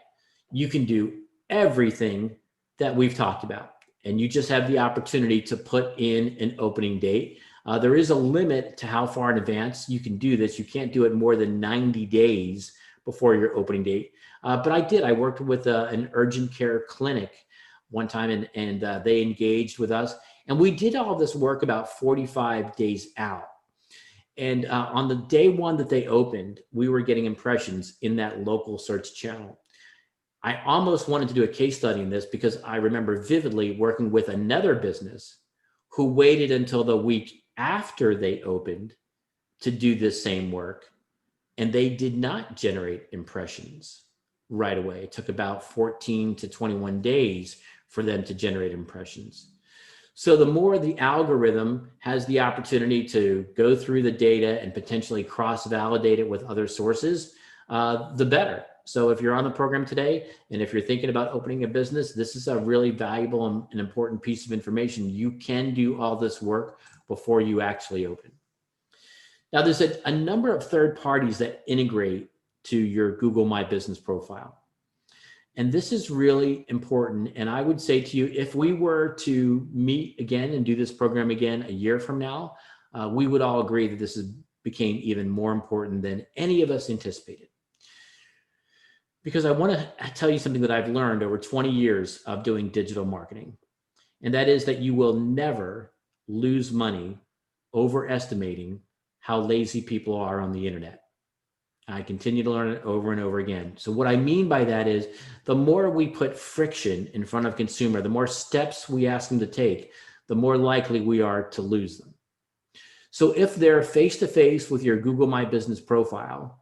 You can do everything that we've talked about, and you just have the opportunity to put in an opening date. There is a limit to how far in advance you can do this. You can't do it more than 90 days before your opening date. But I worked with an urgent care clinic one time, and they engaged with us. And we did all this work about 45 days out. And on the day one that they opened, we were getting impressions in that local search channel. I almost wanted to do a case study in this because I remember vividly working with another business who waited until the week after they opened to do this same work. And they did not generate impressions right away. It took about 14 to 21 days for them to generate impressions. So the more the algorithm has the opportunity to go through the data and potentially cross-validate it with other sources, the better. So if you're on the program today, and if you're thinking about opening a business, this is a really valuable and important piece of information. You can do all this work before you actually open. Now, there's a number of third parties that integrate to your Google My Business profile. And this is really important. And I would say to you, if we were to meet again and do this program again a year from now, we would all agree that this became even more important than any of us anticipated. Because I want to tell you something that I've learned over 20 years of doing digital marketing. And that is that you will never lose money overestimating how lazy people are on the internet. I continue to learn it over and over again. So what I mean by that is the more we put friction in front of consumer, the more steps we ask them to take, the more likely we are to lose them. So if they're face-to-face with your Google My Business profile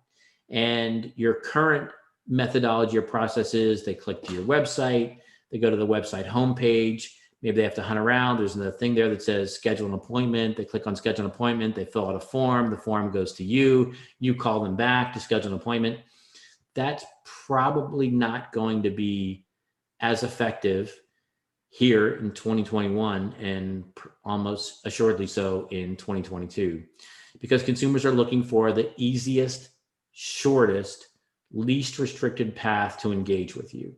and your current methodology or process is they click to your website, they go to the website homepage, maybe they have to hunt around. There's a thing there that says schedule an appointment. They click on schedule an appointment. They fill out a form. The form goes to you. You call them back to schedule an appointment. That's probably not going to be as effective here in 2021 and almost assuredly so in 2022 because consumers are looking for the easiest, shortest, least restricted path to engage with you.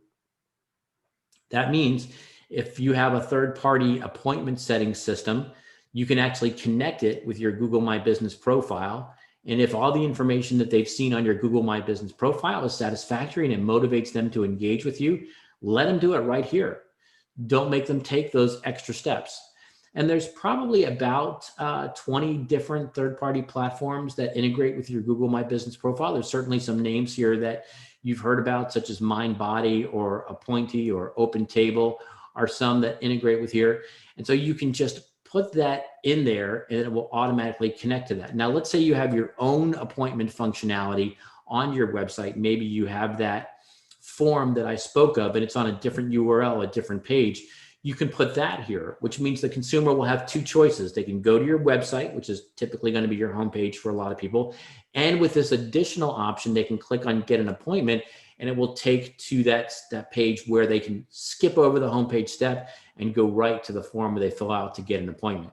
That means if you have a third-party appointment setting system, you can actually connect it with your Google My Business profile. And if all the information that they've seen on your Google My Business profile is satisfactory and it motivates them to engage with you, let them do it right here. Don't make them take those extra steps. And there's probably about 20 different third-party platforms that integrate with your Google My Business profile. There's certainly some names here that you've heard about, such as MindBody or Appointee or OpenTable, are some that integrate with here. And so you can just put that in there and it will automatically connect to that. Now, let's say you have your own appointment functionality on your website. Maybe you have that form that I spoke of and it's on a different URL, a different page. You can put that here, which means the consumer will have two choices. They can go to your website, which is typically going to be your homepage for a lot of people. And with this additional option, they can click on get an appointment and it will take to that page where they can skip over the homepage step and go right to the form where they fill out to get an appointment.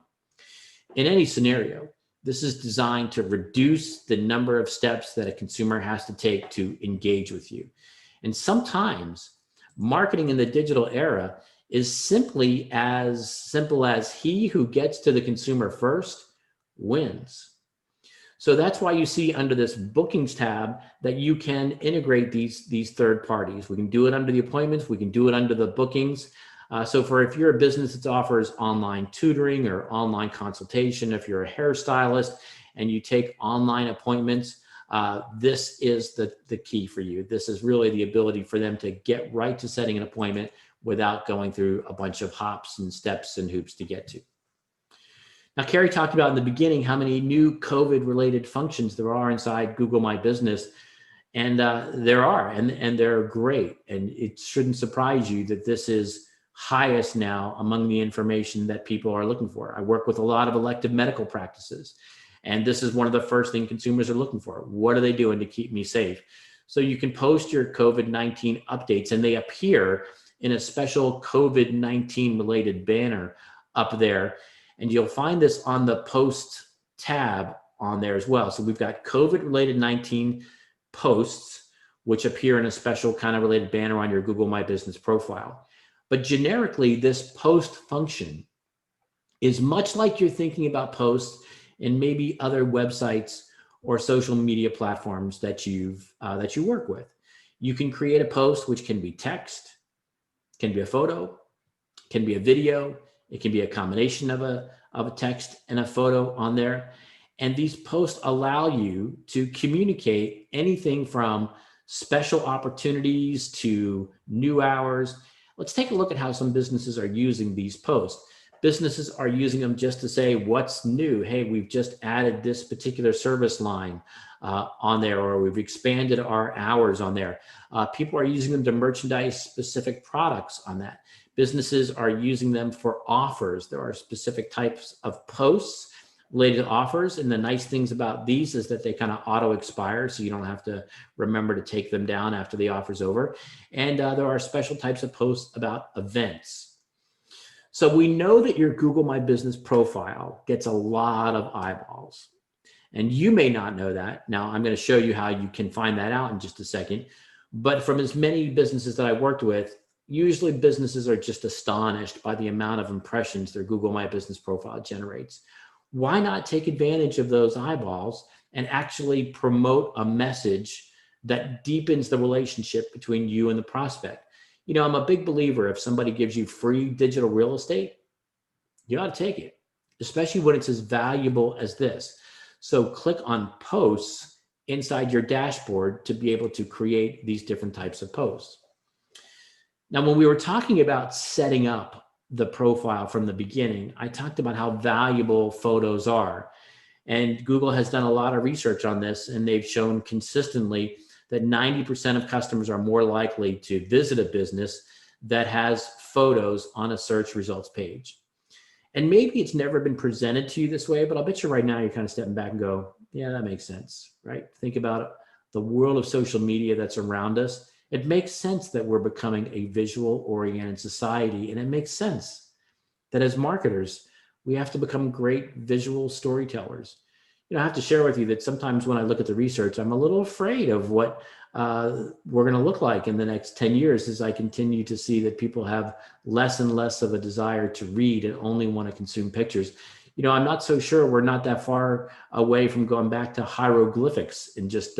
In any scenario, this is designed to reduce the number of steps that a consumer has to take to engage with you. And sometimes marketing in the digital era is simply as simple as he who gets to the consumer first wins. So that's why you see under this bookings tab that you can integrate these third parties. We can do it under the appointments. We can do it under the bookings. So for if you're a business that offers online tutoring or online consultation, if you're a hairstylist and you take online appointments, this is the key for you. This is really the ability for them to get right to setting an appointment without going through a bunch of hops and steps and hoops to get to. Now, Carrie talked about in the beginning how many new COVID-related functions there are inside Google My Business. And there are, and they're great. And it shouldn't surprise you that this is highest now among the information that people are looking for. I work with a lot of elective medical practices, and this is one of the first things consumers are looking for. What are they doing to keep me safe? So you can post your COVID-19 updates, and they appear in a special COVID-19 related banner up there. And you'll find this on the post tab on there as well. So we've got COVID-related 19 posts, which appear in a special kind of related banner on your Google My Business profile. But generically, this post function is much like you're thinking about posts in maybe other websites or social media platforms that you work with. You can create a post which can be text, can be a photo, can be a video. It can be a combination of a text and a photo on there. And these posts allow you to communicate anything from special opportunities to new hours. Let's take a look at how some businesses are using these posts. Businesses are using them just to say what's new. Hey, we've just added this particular service line on there, or we've expanded our hours on there. People are using them to merchandise specific products on that. Businesses are using them for offers. There are specific types of posts related to offers. And the nice things about these is that they kind of auto expire. So you don't have to remember to take them down after the offer's over. And there are special types of posts about events. So we know that your Google My Business profile gets a lot of eyeballs. And you may not know that. Now I'm going to show you how you can find that out in just a second. But from as many businesses that I worked with, usually businesses are just astonished by the amount of impressions their Google My Business profile generates. Why not take advantage of those eyeballs and actually promote a message that deepens the relationship between you and the prospect? You know, I'm a big believer if somebody gives you free digital real estate, you ought to take it, especially when it's as valuable as this. So click on posts inside your dashboard to be able to create these different types of posts. Now, when we were talking about setting up the profile from the beginning, I talked about how valuable photos are. And Google has done a lot of research on this, and they've shown consistently that 90% of customers are more likely to visit a business that has photos on a search results page. And maybe it's never been presented to you this way, but I'll bet you right now you're kind of stepping back and go, yeah, that makes sense, right? Think about the world of social media that's around us. It makes sense that we're becoming a visual-oriented society, and it makes sense that as marketers, we have to become great visual storytellers. You know, I have to share with you that sometimes when I look at the research, I'm a little afraid of what we're going to look like in the next 10 years as I continue to see that people have less and less of a desire to read and only want to consume pictures. You know, I'm not so sure we're not that far away from going back to hieroglyphics and just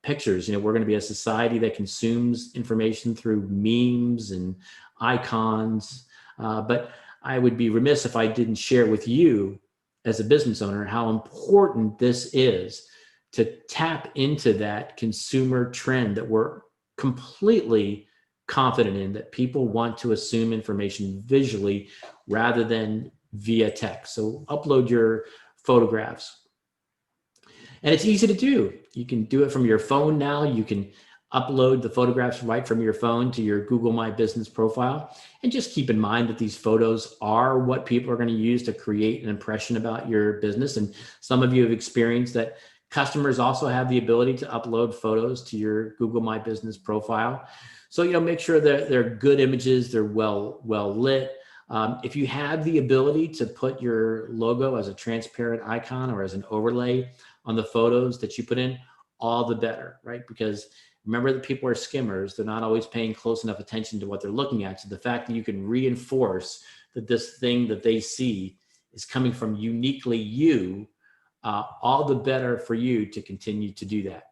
pictures. You know, we're going to be a society that consumes information through memes and icons. But I would be remiss if I didn't share with you as a business owner how important this is to tap into that consumer trend that we're completely confident in, that people want to assume information visually rather than via text. So upload your photographs. And it's easy to do. You can do it from your phone now. You can upload the photographs right from your phone to your Google My Business profile. And just keep in mind that these photos are what people are going to use to create an impression about your business. And some of you have experienced that customers also have the ability to upload photos to your Google My Business profile. So, you know, make sure that they're good images, they're well lit. If you have the ability to put your logo as a transparent icon or as an overlay on the photos that you put in, all the better, right? Because remember that people are skimmers. They're not always paying close enough attention to what they're looking at. So the fact that you can reinforce that this thing that they see is coming from uniquely you all the better for you to continue to do that.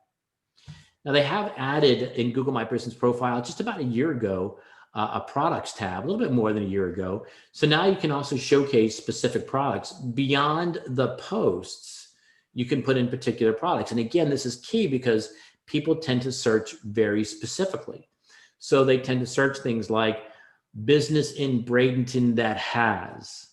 Now they have added in Google My Business Profile just about a year ago, a products tab, a little bit more than a year ago. So now you can also showcase specific products beyond the posts. You can put in particular products. And again, this is key because people tend to search very specifically. So they tend to search things like business in Bradenton that has,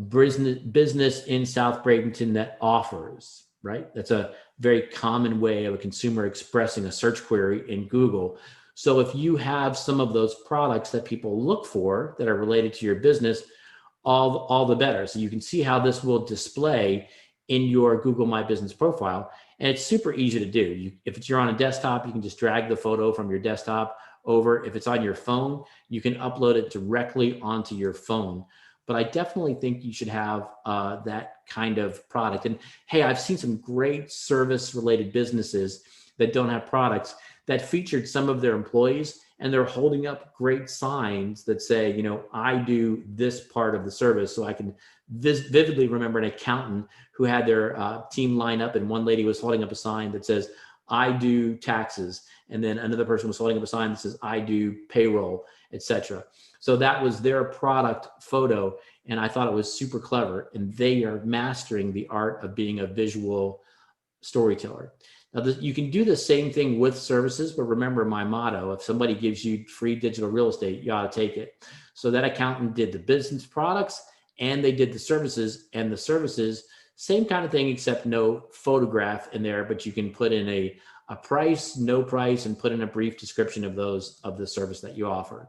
business in South Bradenton that offers, right? That's a very common way of a consumer expressing a search query in Google. So if you have some of those products that people look for that are related to your business, all the better. So you can see how this will display in your Google My Business profile. And it's super easy to do. If you're on a desktop, you can just drag the photo from your desktop over. If it's on your phone, you can upload it directly onto your phone. But I definitely think you should have that kind of product. And hey, I've seen some great service related businesses that don't have products that featured some of their employees, and they're holding up great signs that say, you know, I do this part of the service. So I can vividly remember an accountant who had their team line up, and one lady was holding up a sign that says, I do taxes. And then another person was holding up a sign that says, I do payroll, etc. So that was their product photo. And I thought it was super clever. And they are mastering the art of being a visual storyteller. Now, you can do the same thing with services, but remember my motto: if somebody gives you free digital real estate, you ought to take it. So that accountant did the business products and they did the services, and the services, same kind of thing, except no photograph in there, but you can put in a price, no price, and put in a brief description of the service that you offer.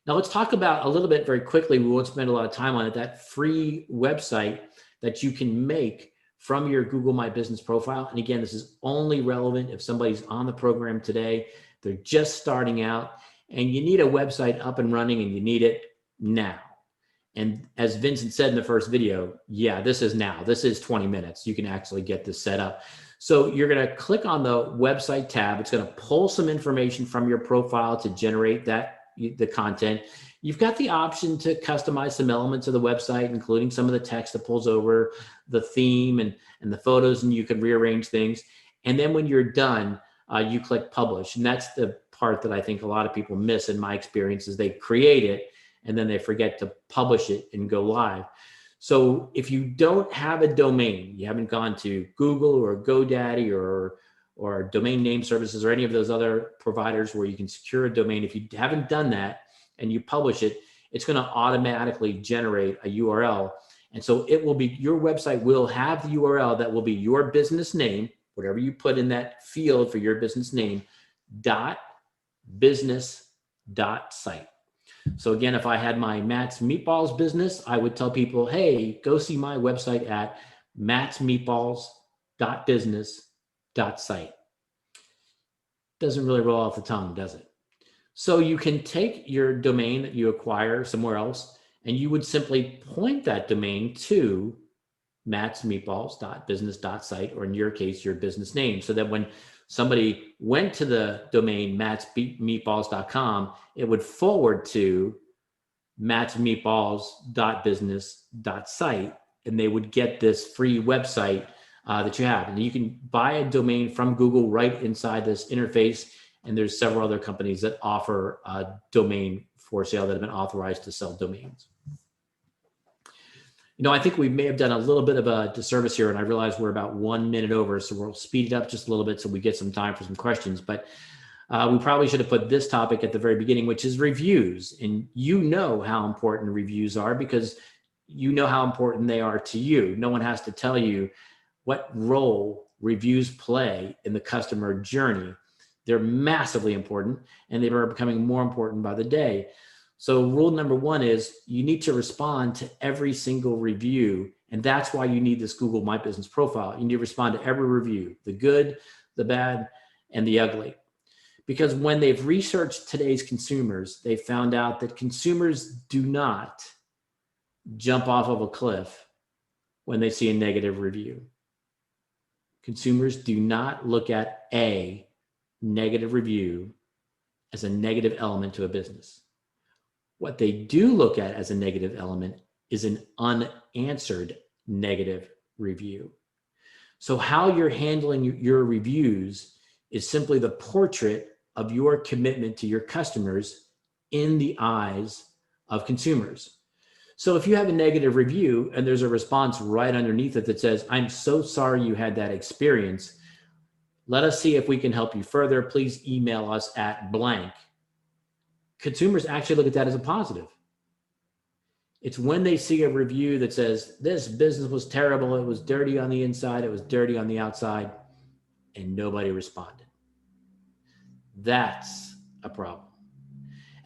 Now let's talk about a little bit very quickly, we won't spend a lot of time on it, that free website that you can make from your Google My Business profile. And again, this is only relevant if somebody's on the program today, they're just starting out, and you need a website up and running, and you need it now. And as Vincent said in the first video, yeah, this is now. This is 20 minutes. You can actually get this set up. So you're going to click on the website tab. It's going to pull some information from your profile to generate the content. You've got the option to customize some elements of the website, including some of the text that pulls over, the theme and the photos, and you can rearrange things. And then when you're done, you click publish. And that's the part that I think a lot of people miss in my experience, is they create it and then they forget to publish it and go live. So if you don't have a domain, you haven't gone to Google or GoDaddy or domain name services or any of those other providers where you can secure a domain, if you haven't done that and you publish it, it's going to automatically generate a URL. And so it will be, your website will have the URL that will be your business name, whatever you put in that field for your business name, .business.site. So again, if I had my Matt's Meatballs business, I would tell people, hey, go see my website at mattsmeatballs.business.site. Doesn't really roll off the tongue, does it? So you can take your domain that you acquire somewhere else, and you would simply point that domain to mattsmeatballs.business.site, or in your case, your business name, so that when somebody went to the domain mattsmeatballs.com, it would forward to mattsmeatballs.business.site, and they would get this free website that you have. And you can buy a domain from Google right inside this interface. And there's several other companies that offer a domain for sale that have been authorized to sell domains. You know, I think we may have done a little bit of a disservice here, and I realize we're about 1 minute over, so we'll speed it up just a little bit so we get some time for some questions. But we probably should have put this topic at the very beginning, which is reviews. And you know how important reviews are because you know how important they are to you. No one has to tell you what role reviews play in the customer journey. They're massively important, and they are becoming more important by the day. So rule number one is you need to respond to every single review. And that's why you need this Google My Business profile. You need to respond to every review, the good, the bad, and the ugly. Because when they've researched today's consumers, they found out that consumers do not jump off of a cliff when they see a negative review. Consumers do not look at a negative review as a negative element to a business. What they do look at as a negative element is an unanswered negative review. So how you're handling your reviews is simply the portrait of your commitment to your customers in the eyes of consumers. So if you have a negative review and there's a response right underneath it that says, "I'm so sorry you had that experience. Let us see if we can help you further. Please email us at blank." Consumers actually look at that as a positive. It's when they see a review that says, "This business was terrible. It was dirty on the inside. It was dirty on the outside," and nobody responded. That's a problem.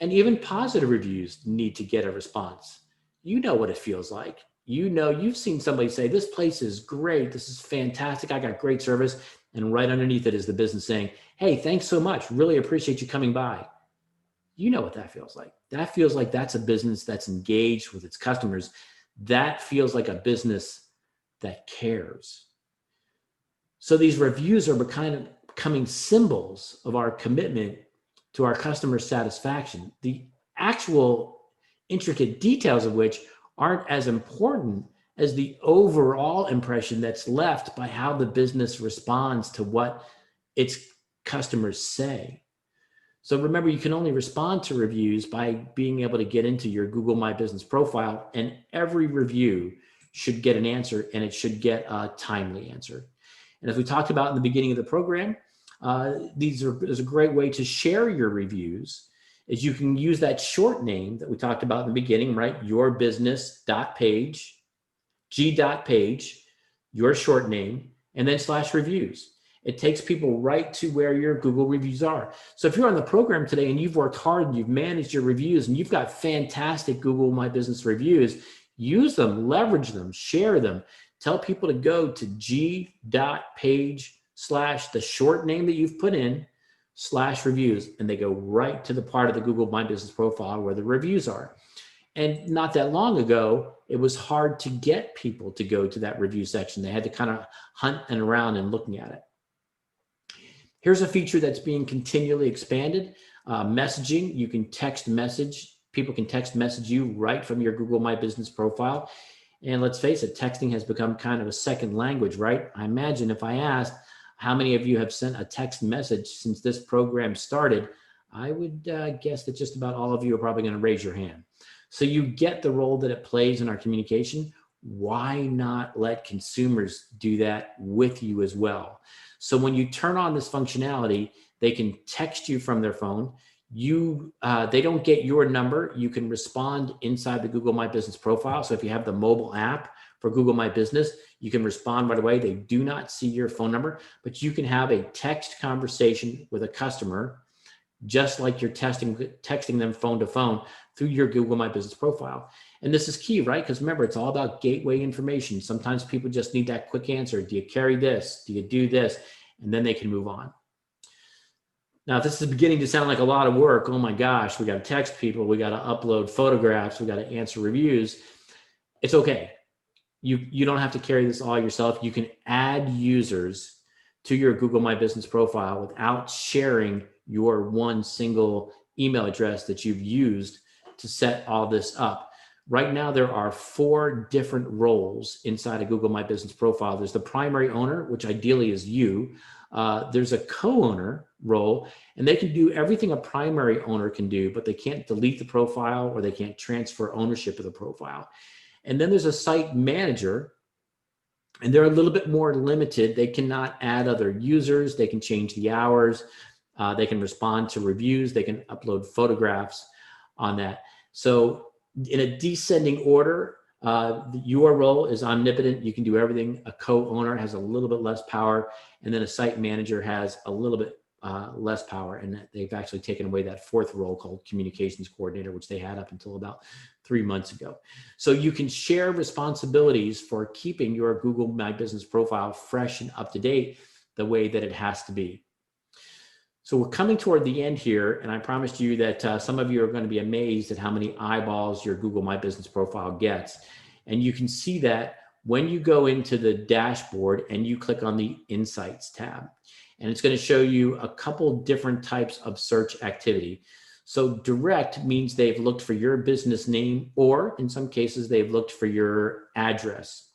And even positive reviews need to get a response. You know what it feels like. You know, you've seen somebody say, "This place is great. This is fantastic. I got great service." And right underneath it is the business saying, "Hey, thanks so much. Really appreciate you coming by." You know what that feels like. That feels like that's a business that's engaged with its customers. That feels like a business that cares. So these reviews are becoming symbols of our commitment to our customer satisfaction, the actual intricate details of which aren't as important as the overall impression that's left by how the business responds to what its customers say. So remember, you can only respond to reviews by being able to get into your Google My Business profile, and every review should get an answer, and it should get a timely answer. And as we talked about in the beginning of the program, there's a great way to share your reviews is you can use that short name that we talked about in the beginning, right? Yourbusiness.page, g.page, your short name, and then /reviews. It takes people right to where your Google reviews are. So if you're on the program today and you've worked hard and you've managed your reviews and you've got fantastic Google My Business reviews, use them, leverage them, share them. Tell people to go to g.page/ the short name that you've put in /reviews, and they go right to the part of the Google My Business profile where the reviews are. And not that long ago, it was hard to get people to go to that review section. They had to kind of hunt and around and looking at it. Here's a feature that's being continually expanded. Messaging, you can text message. People can text message you right from your Google My Business profile. And let's face it, texting has become kind of a second language, right? I imagine if I asked how many of you have sent a text message since this program started, I would guess that just about all of you are probably going to raise your hand. So you get the role that it plays in our communication. Why not let consumers do that with you as well? So when you turn on this functionality, they can text you from their phone. They don't get your number. You can respond inside the Google My Business profile. So if you have the mobile app for Google My Business, you can respond right away. They do not see your phone number, but you can have a text conversation with a customer, just like you're texting them phone to phone through your Google My Business profile. And this is key, right? Because remember, it's all about gateway information. Sometimes people just need that quick answer. Do you carry this? Do you do this? And then they can move on. Now, if this is beginning to sound like a lot of work, oh my gosh, we got to text people, we got to upload photographs, we got to answer reviews. It's okay. You don't have to carry this all yourself. You can add users to your Google My Business profile without sharing your one single email address that you've used to set all this up. Right now, there are 4 different roles inside a Google My Business profile. There's the primary owner, which ideally is you. There's a co-owner role, and they can do everything a primary owner can do, but they can't delete the profile or they can't transfer ownership of the profile. And then there's a site manager, and they're a little bit more limited. They cannot add other users. They can change the hours. They can respond to reviews. They can upload photographs on that. So in a descending order, your role is omnipotent. You can do everything. A co-owner has a little bit less power, and then a site manager has a little bit less power. And they've actually taken away that 4th role called communications coordinator, which they had up until about 3 months ago. So you can share responsibilities for keeping your Google My Business profile fresh and up to date the way that it has to be. So we're coming toward the end here, and I promised you that some of you are going to be amazed at how many eyeballs your Google My Business profile gets. And you can see that when you go into the dashboard and you click on the Insights tab. And it's going to show you a couple different types of search activity. So direct means they've looked for your business name, or in some cases, they've looked for your address.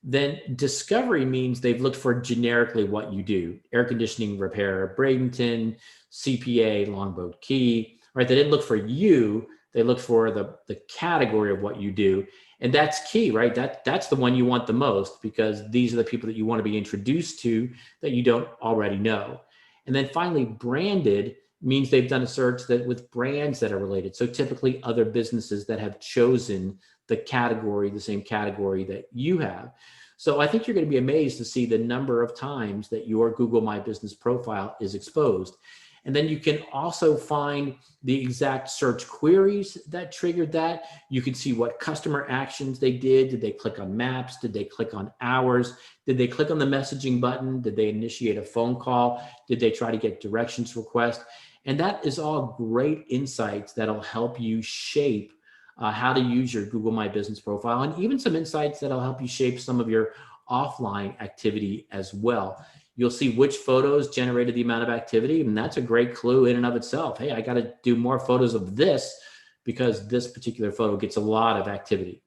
Then discovery means they've looked for generically what you do: air conditioning repair, Bradenton, CPA, Longboat Key, right? They didn't look for you, they looked for the category of what you do. And that's key, right? That's the one you want the most, because these are the people that you want to be introduced to that you don't already know. And then finally, branded means they've done a search that with brands that are related. So typically other businesses that have chosen the category, the same category that you have. So I think you're going to be amazed to see the number of times that your Google My Business profile is exposed. And then you can also find the exact search queries that triggered that. You can see what customer actions they did. Did they click on maps? Did they click on hours? Did they click on the messaging button? Did they initiate a phone call? Did they try to get directions request? And that is all great insights that'll help you shape how to use your Google My Business profile, and even some insights that'll help you shape some of your offline activity as well. You'll see which photos generated the amount of activity, and that's a great clue in and of itself. Hey, I got to do more photos of this because this particular photo gets a lot of activity.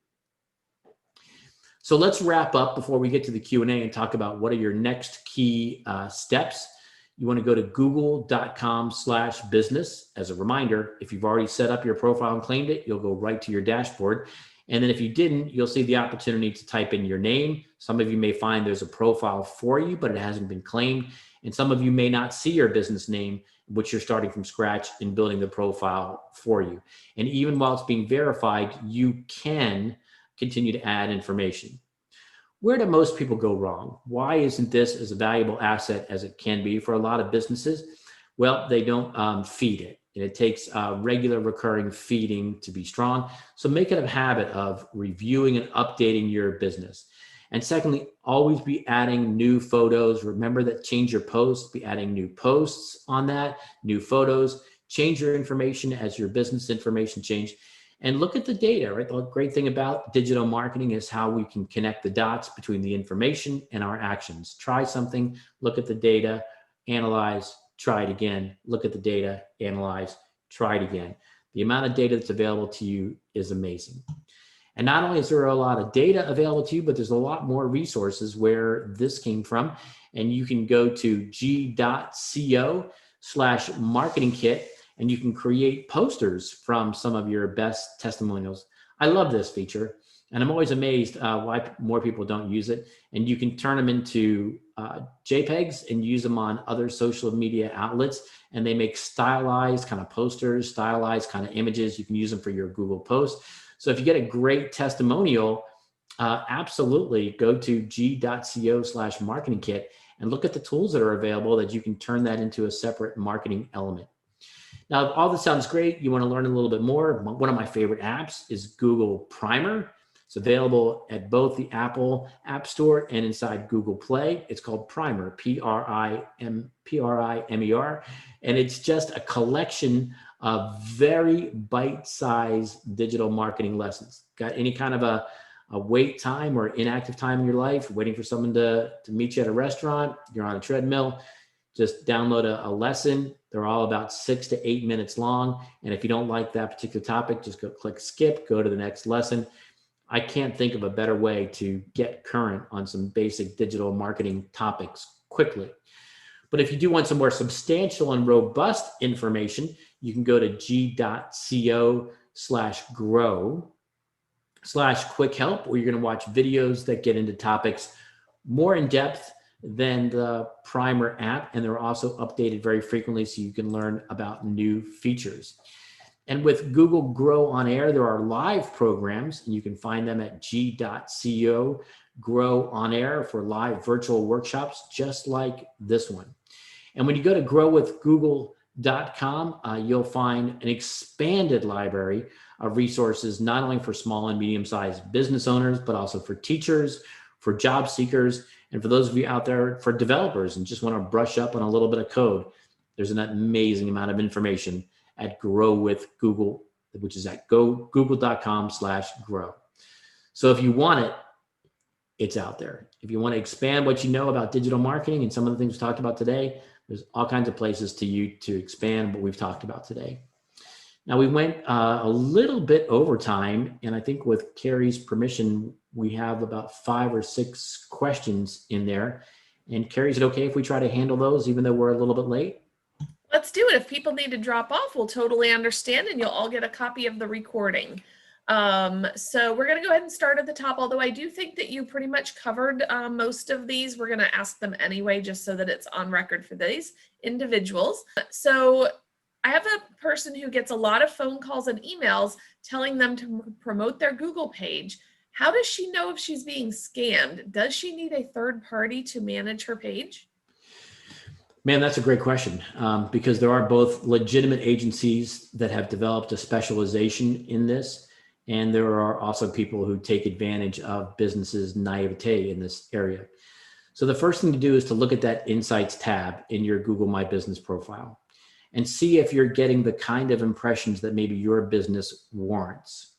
So let's wrap up before we get to the Q&A and talk about what are your next key steps. You want to go to google.com/business. As a reminder, if you've already set up your profile and claimed it, you'll go right to your dashboard. And then if you didn't, you'll see the opportunity to type in your name. Some of you may find there's a profile for you, but it hasn't been claimed. And some of you may not see your business name, which you're starting from scratch and building the profile for you. And even while it's being verified, you can continue to add information. Where do most people go wrong? Why isn't this as a valuable asset as it can be for a lot of businesses? Well, they don't feed it. And it takes regular recurring feeding to be strong. So make it a habit of reviewing and updating your business. And secondly, always be adding new photos. Remember that change your posts, be adding new posts on that, new photos, change your information as your business information change. And look at the data, right? The great thing about digital marketing is how we can connect the dots between the information and our actions. Try something, look at the data, analyze, try it again, look at the data, analyze, try it again. The amount of data that's available to you is amazing. And not only is there a lot of data available to you, but there's a lot more resources where this came from. And you can go to g.co/marketing kit, and you can create posters from some of your best testimonials. I love this feature, and I'm always amazed why more people don't use it. And you can turn them into JPEGs and use them on other social media outlets, and they make stylized kind of posters, stylized kind of images. You can use them for your Google posts. So if you get a great testimonial, absolutely go to g.co/marketing kit and look at the tools that are available that you can turn that into a separate marketing element. Now, all this sounds great. You want to learn a little bit more. One of my favorite apps is Google Primer. It's available at both the Apple App Store and inside Google Play. It's called Primer, P-R-I-M-E-R. And it's just a collection of very bite-sized digital marketing lessons. Got any kind of a wait time or inactive time in your life, waiting for someone to meet you at a restaurant, you're on a treadmill, just download a lesson. They're all about 6 to 8 minutes long. And if you don't like that particular topic, just go click skip, go to the next lesson. I can't think of a better way to get current on some basic digital marketing topics quickly. But if you do want some more substantial and robust information, you can go to g.co/grow/quick help, where you're going to watch videos that get into topics more in depth than the Primer app. And they're also updated very frequently so you can learn about new features. And with Google Grow on Air, there are live programs, and you can find them at g.co/grow on air for live virtual workshops just like this one. And when you go to growwithgoogle.com, you'll find an expanded library of resources, not only for small and medium-sized business owners, but also for teachers, for job seekers, and for those of you out there, for developers and just want to brush up on a little bit of code. There's an amazing amount of information at Grow with Google, which is at google.com/grow. So if you want it, it's out there. If you want to expand what you know about digital marketing and some of the things we talked about today, there's all kinds of places to expand what we've talked about today. Now we went a little bit over time, and I think with Carrie's permission, we have about 5 or 6 questions in there. And Carrie, is it okay if we try to handle those even though we're a little bit late? Let's do it. If people need to drop off, we'll totally understand, and you'll all get a copy of the recording. So we're going to go ahead and start at the top, although I do think that you pretty much covered most of these. We're going to ask them anyway, just so that it's on record for these individuals. So I have a person who gets a lot of phone calls and emails telling them to promote their Google page. How does she know if she's being scammed? Does she need a third party to manage her page? Man, that's a great question, because there are both legitimate agencies that have developed a specialization in this, and there are also people who take advantage of businesses' naivete in this area. So the first thing to do is to look at that Insights tab in your Google My Business profile and see if you're getting the kind of impressions that maybe your business warrants.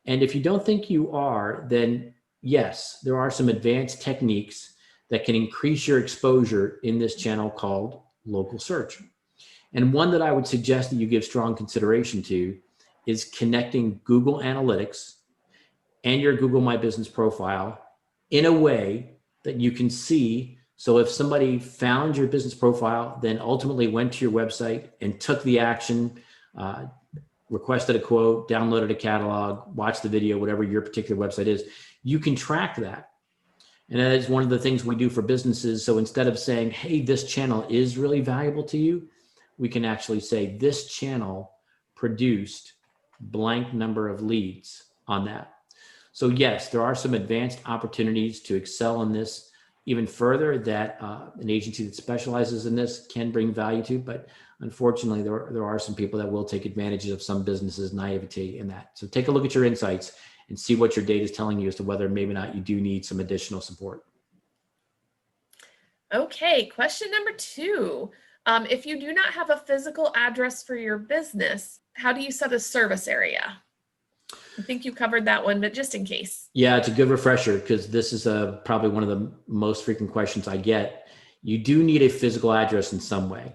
And if you don't think you are, then yes, there are some advanced techniques that can increase your exposure in this channel called local search. And one that I would suggest that you give strong consideration to is connecting Google Analytics and your Google My Business profile in a way that you can see. So if somebody found your business profile, then ultimately went to your website and took the action, requested a quote, downloaded a catalog, watched the video, whatever your particular website is, you can track that. And that is one of the things we do for businesses. So instead of saying, hey, this channel is really valuable to you, we can actually say this channel produced blank number of leads on that. So yes, there are some advanced opportunities to excel in this even further that an agency that specializes in this can bring value to. But unfortunately, there are some people that will take advantage of some businesses' naivety in that. So take a look at your insights and see what your data is telling you as to whether maybe or not you do need some additional support. Okay, question number 2. If you do not have a physical address for your business, how do you set a service area? I think you covered that one, but just in case. Yeah, it's a good refresher because this is probably one of the most frequent questions I get. You do need a physical address in some way,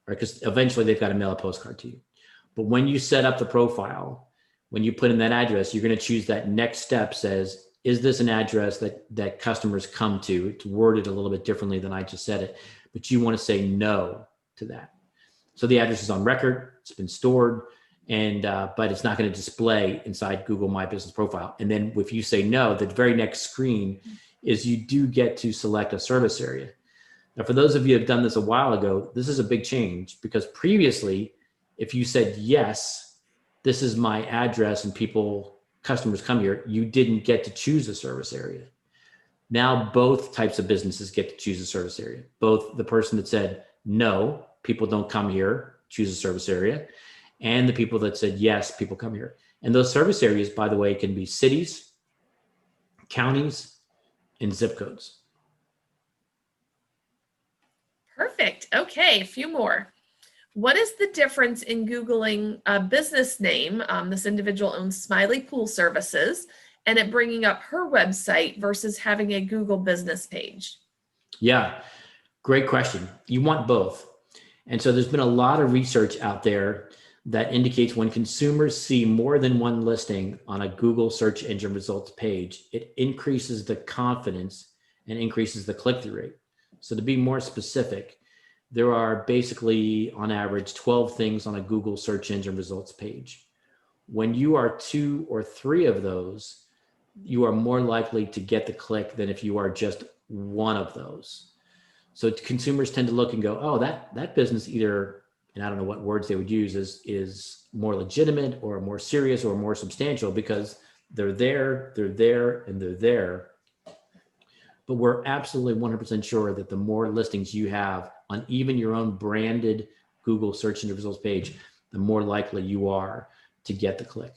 right? Because eventually they've got to mail a postcard to you. But when you set up the profile, when you put in that address, you're going to choose that next step says, is this an address that customers come to? It's worded a little bit differently than I just said it, but you want to say no to that. So the address is on record, it's been stored, and but it's not going to display inside Google My Business profile. And then if you say no, the very next screen is you do get to select a service area. Now, for those of you who have done this a while ago, this is a big change because previously, if you said yes, this is my address and customers come here, you didn't get to choose a service area. Now both types of businesses get to choose a service area. Both the person that said, no, people don't come here, choose a service area, and the people that said, yes, people come here. And those service areas, by the way, can be cities, counties, and zip codes. Perfect. Okay, a few more. What is the difference in Googling a business name? This individual owns Smiley Pool Services, and it bringing up her website versus having a Google business page? Yeah, great question. You want both. And so there's been a lot of research out there that indicates when consumers see more than one listing on a Google search engine results page, it increases the confidence and increases the click-through rate. So to be more specific, there are basically on average 12 things on a Google search engine results page. When you are 2 or 3 of those, you are more likely to get the click than if you are just one of those. So consumers tend to look and go, oh, that business either, and I don't know what words they would use, is more legitimate or more serious or more substantial because they're there, and they're there. But we're absolutely 100% sure that the more listings you have on even your own branded Google search engine results page, the more likely you are to get the click.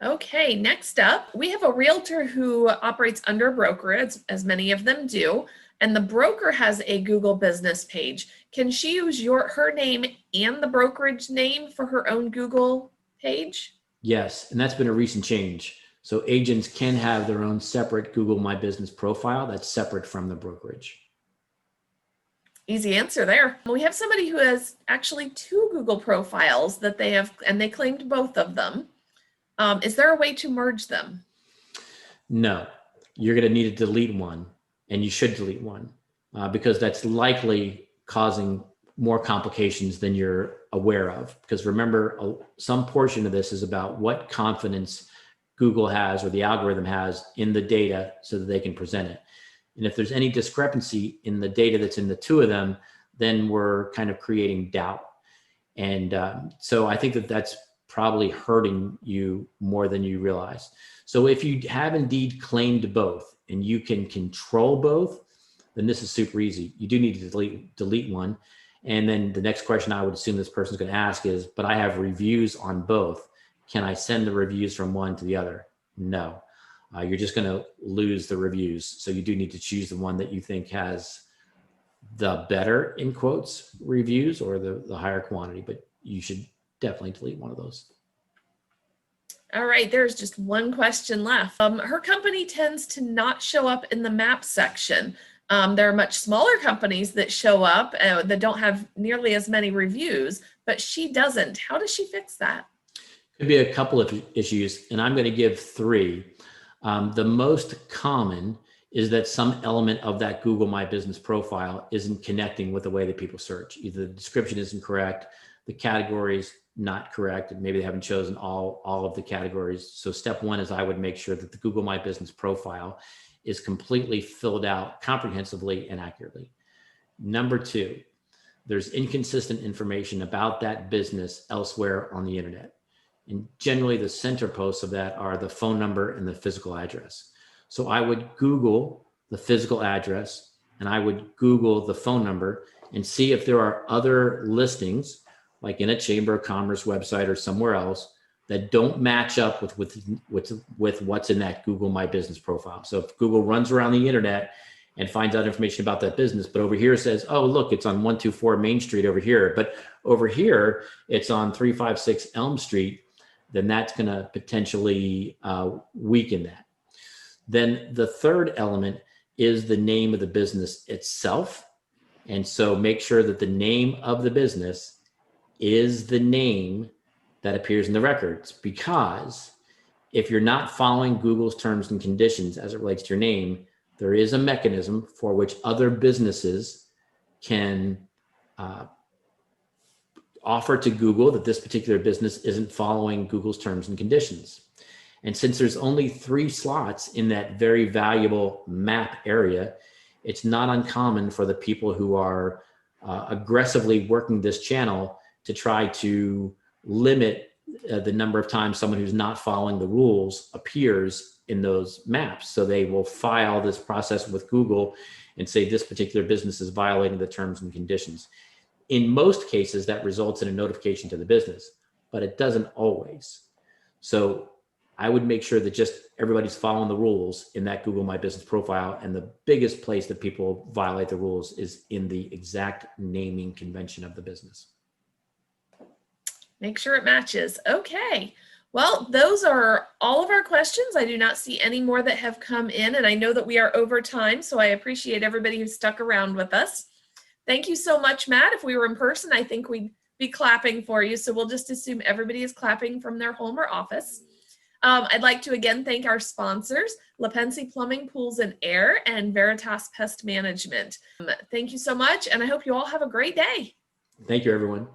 Okay, next up, we have a realtor who operates under a broker, as many of them do, and the broker has a Google business page. Can she use her name and the brokerage name for her own Google page? Yes, and that's been a recent change. So agents can have their own separate Google My Business profile that's separate from the brokerage. Easy answer there. We have somebody who has actually 2 Google profiles that they have, and they claimed both of them. Is there a way to merge them? No, you're going to need to delete one, and you should delete one because that's likely causing more complications than you're aware of. Because remember, some portion of this is about what confidence Google has or the algorithm has in the data so that they can present it. And if there's any discrepancy in the data that's in the 2 of them, then we're kind of creating doubt. And so I think that that's probably hurting you more than you realize. So if you have indeed claimed both and you can control both, then this is super easy. You do need to delete one. And then the next question I would assume this person's going to ask is, but I have reviews on both. Can I send the reviews from one to the other? No. You're just going to lose the reviews. So you do need to choose the one that you think has the better, in quotes, reviews or the higher quantity, but you should definitely delete one of those. All right, there's just one question left. Her company tends to not show up in the map section. There are much smaller companies that show up that don't have nearly as many reviews, but she doesn't. How does she fix that? Could be a couple of issues, and I'm going to give 3. The most common is that some element of that Google My Business profile isn't connecting with the way that people search. Either the description isn't correct, the categories not correct, and maybe they haven't chosen all of the categories. So step 1 is I would make sure that the Google My Business profile is completely filled out comprehensively and accurately. Number 2, there's inconsistent information about that business elsewhere on the internet. And generally the center posts of that are the phone number and the physical address. So I would Google the physical address and I would Google the phone number and see if there are other listings, like in a Chamber of Commerce website or somewhere else, that don't match up with what's in that Google My Business profile. So if Google runs around the internet and finds out information about that business, but over here says, oh, look, it's on 124 Main Street over here, but over here it's on 356 Elm Street, then that's going to potentially weaken that. Then the third element is the name of the business itself. And so make sure that the name of the business is the name that appears in the records, because if you're not following Google's terms and conditions as it relates to your name, there is a mechanism for which other businesses can offer to Google that this particular business isn't following Google's terms and conditions. And since there's only 3 slots in that very valuable map area, it's not uncommon for the people who are aggressively working this channel to try to limit the number of times someone who's not following the rules appears in those maps. So they will file this process with Google and say this particular business is violating the terms and conditions. In most cases, that results in a notification to the business, but it doesn't always. So I would make sure that just everybody's following the rules in that Google My Business profile. And the biggest place that people violate the rules is in the exact naming convention of the business. Make sure it matches. Okay. Well, those are all of our questions. I do not see any more that have come in, and I know that we are over time, so I appreciate everybody who stuck around with us. Thank you so much, Matt. If we were in person, I think we'd be clapping for you, so we'll just assume everybody is clapping from their home or office. I'd like to again thank our sponsors, LaPensie Plumbing, Pools and Air, and Veritas Pest Management. Thank you so much, and I hope you all have a great day. Thank you, everyone.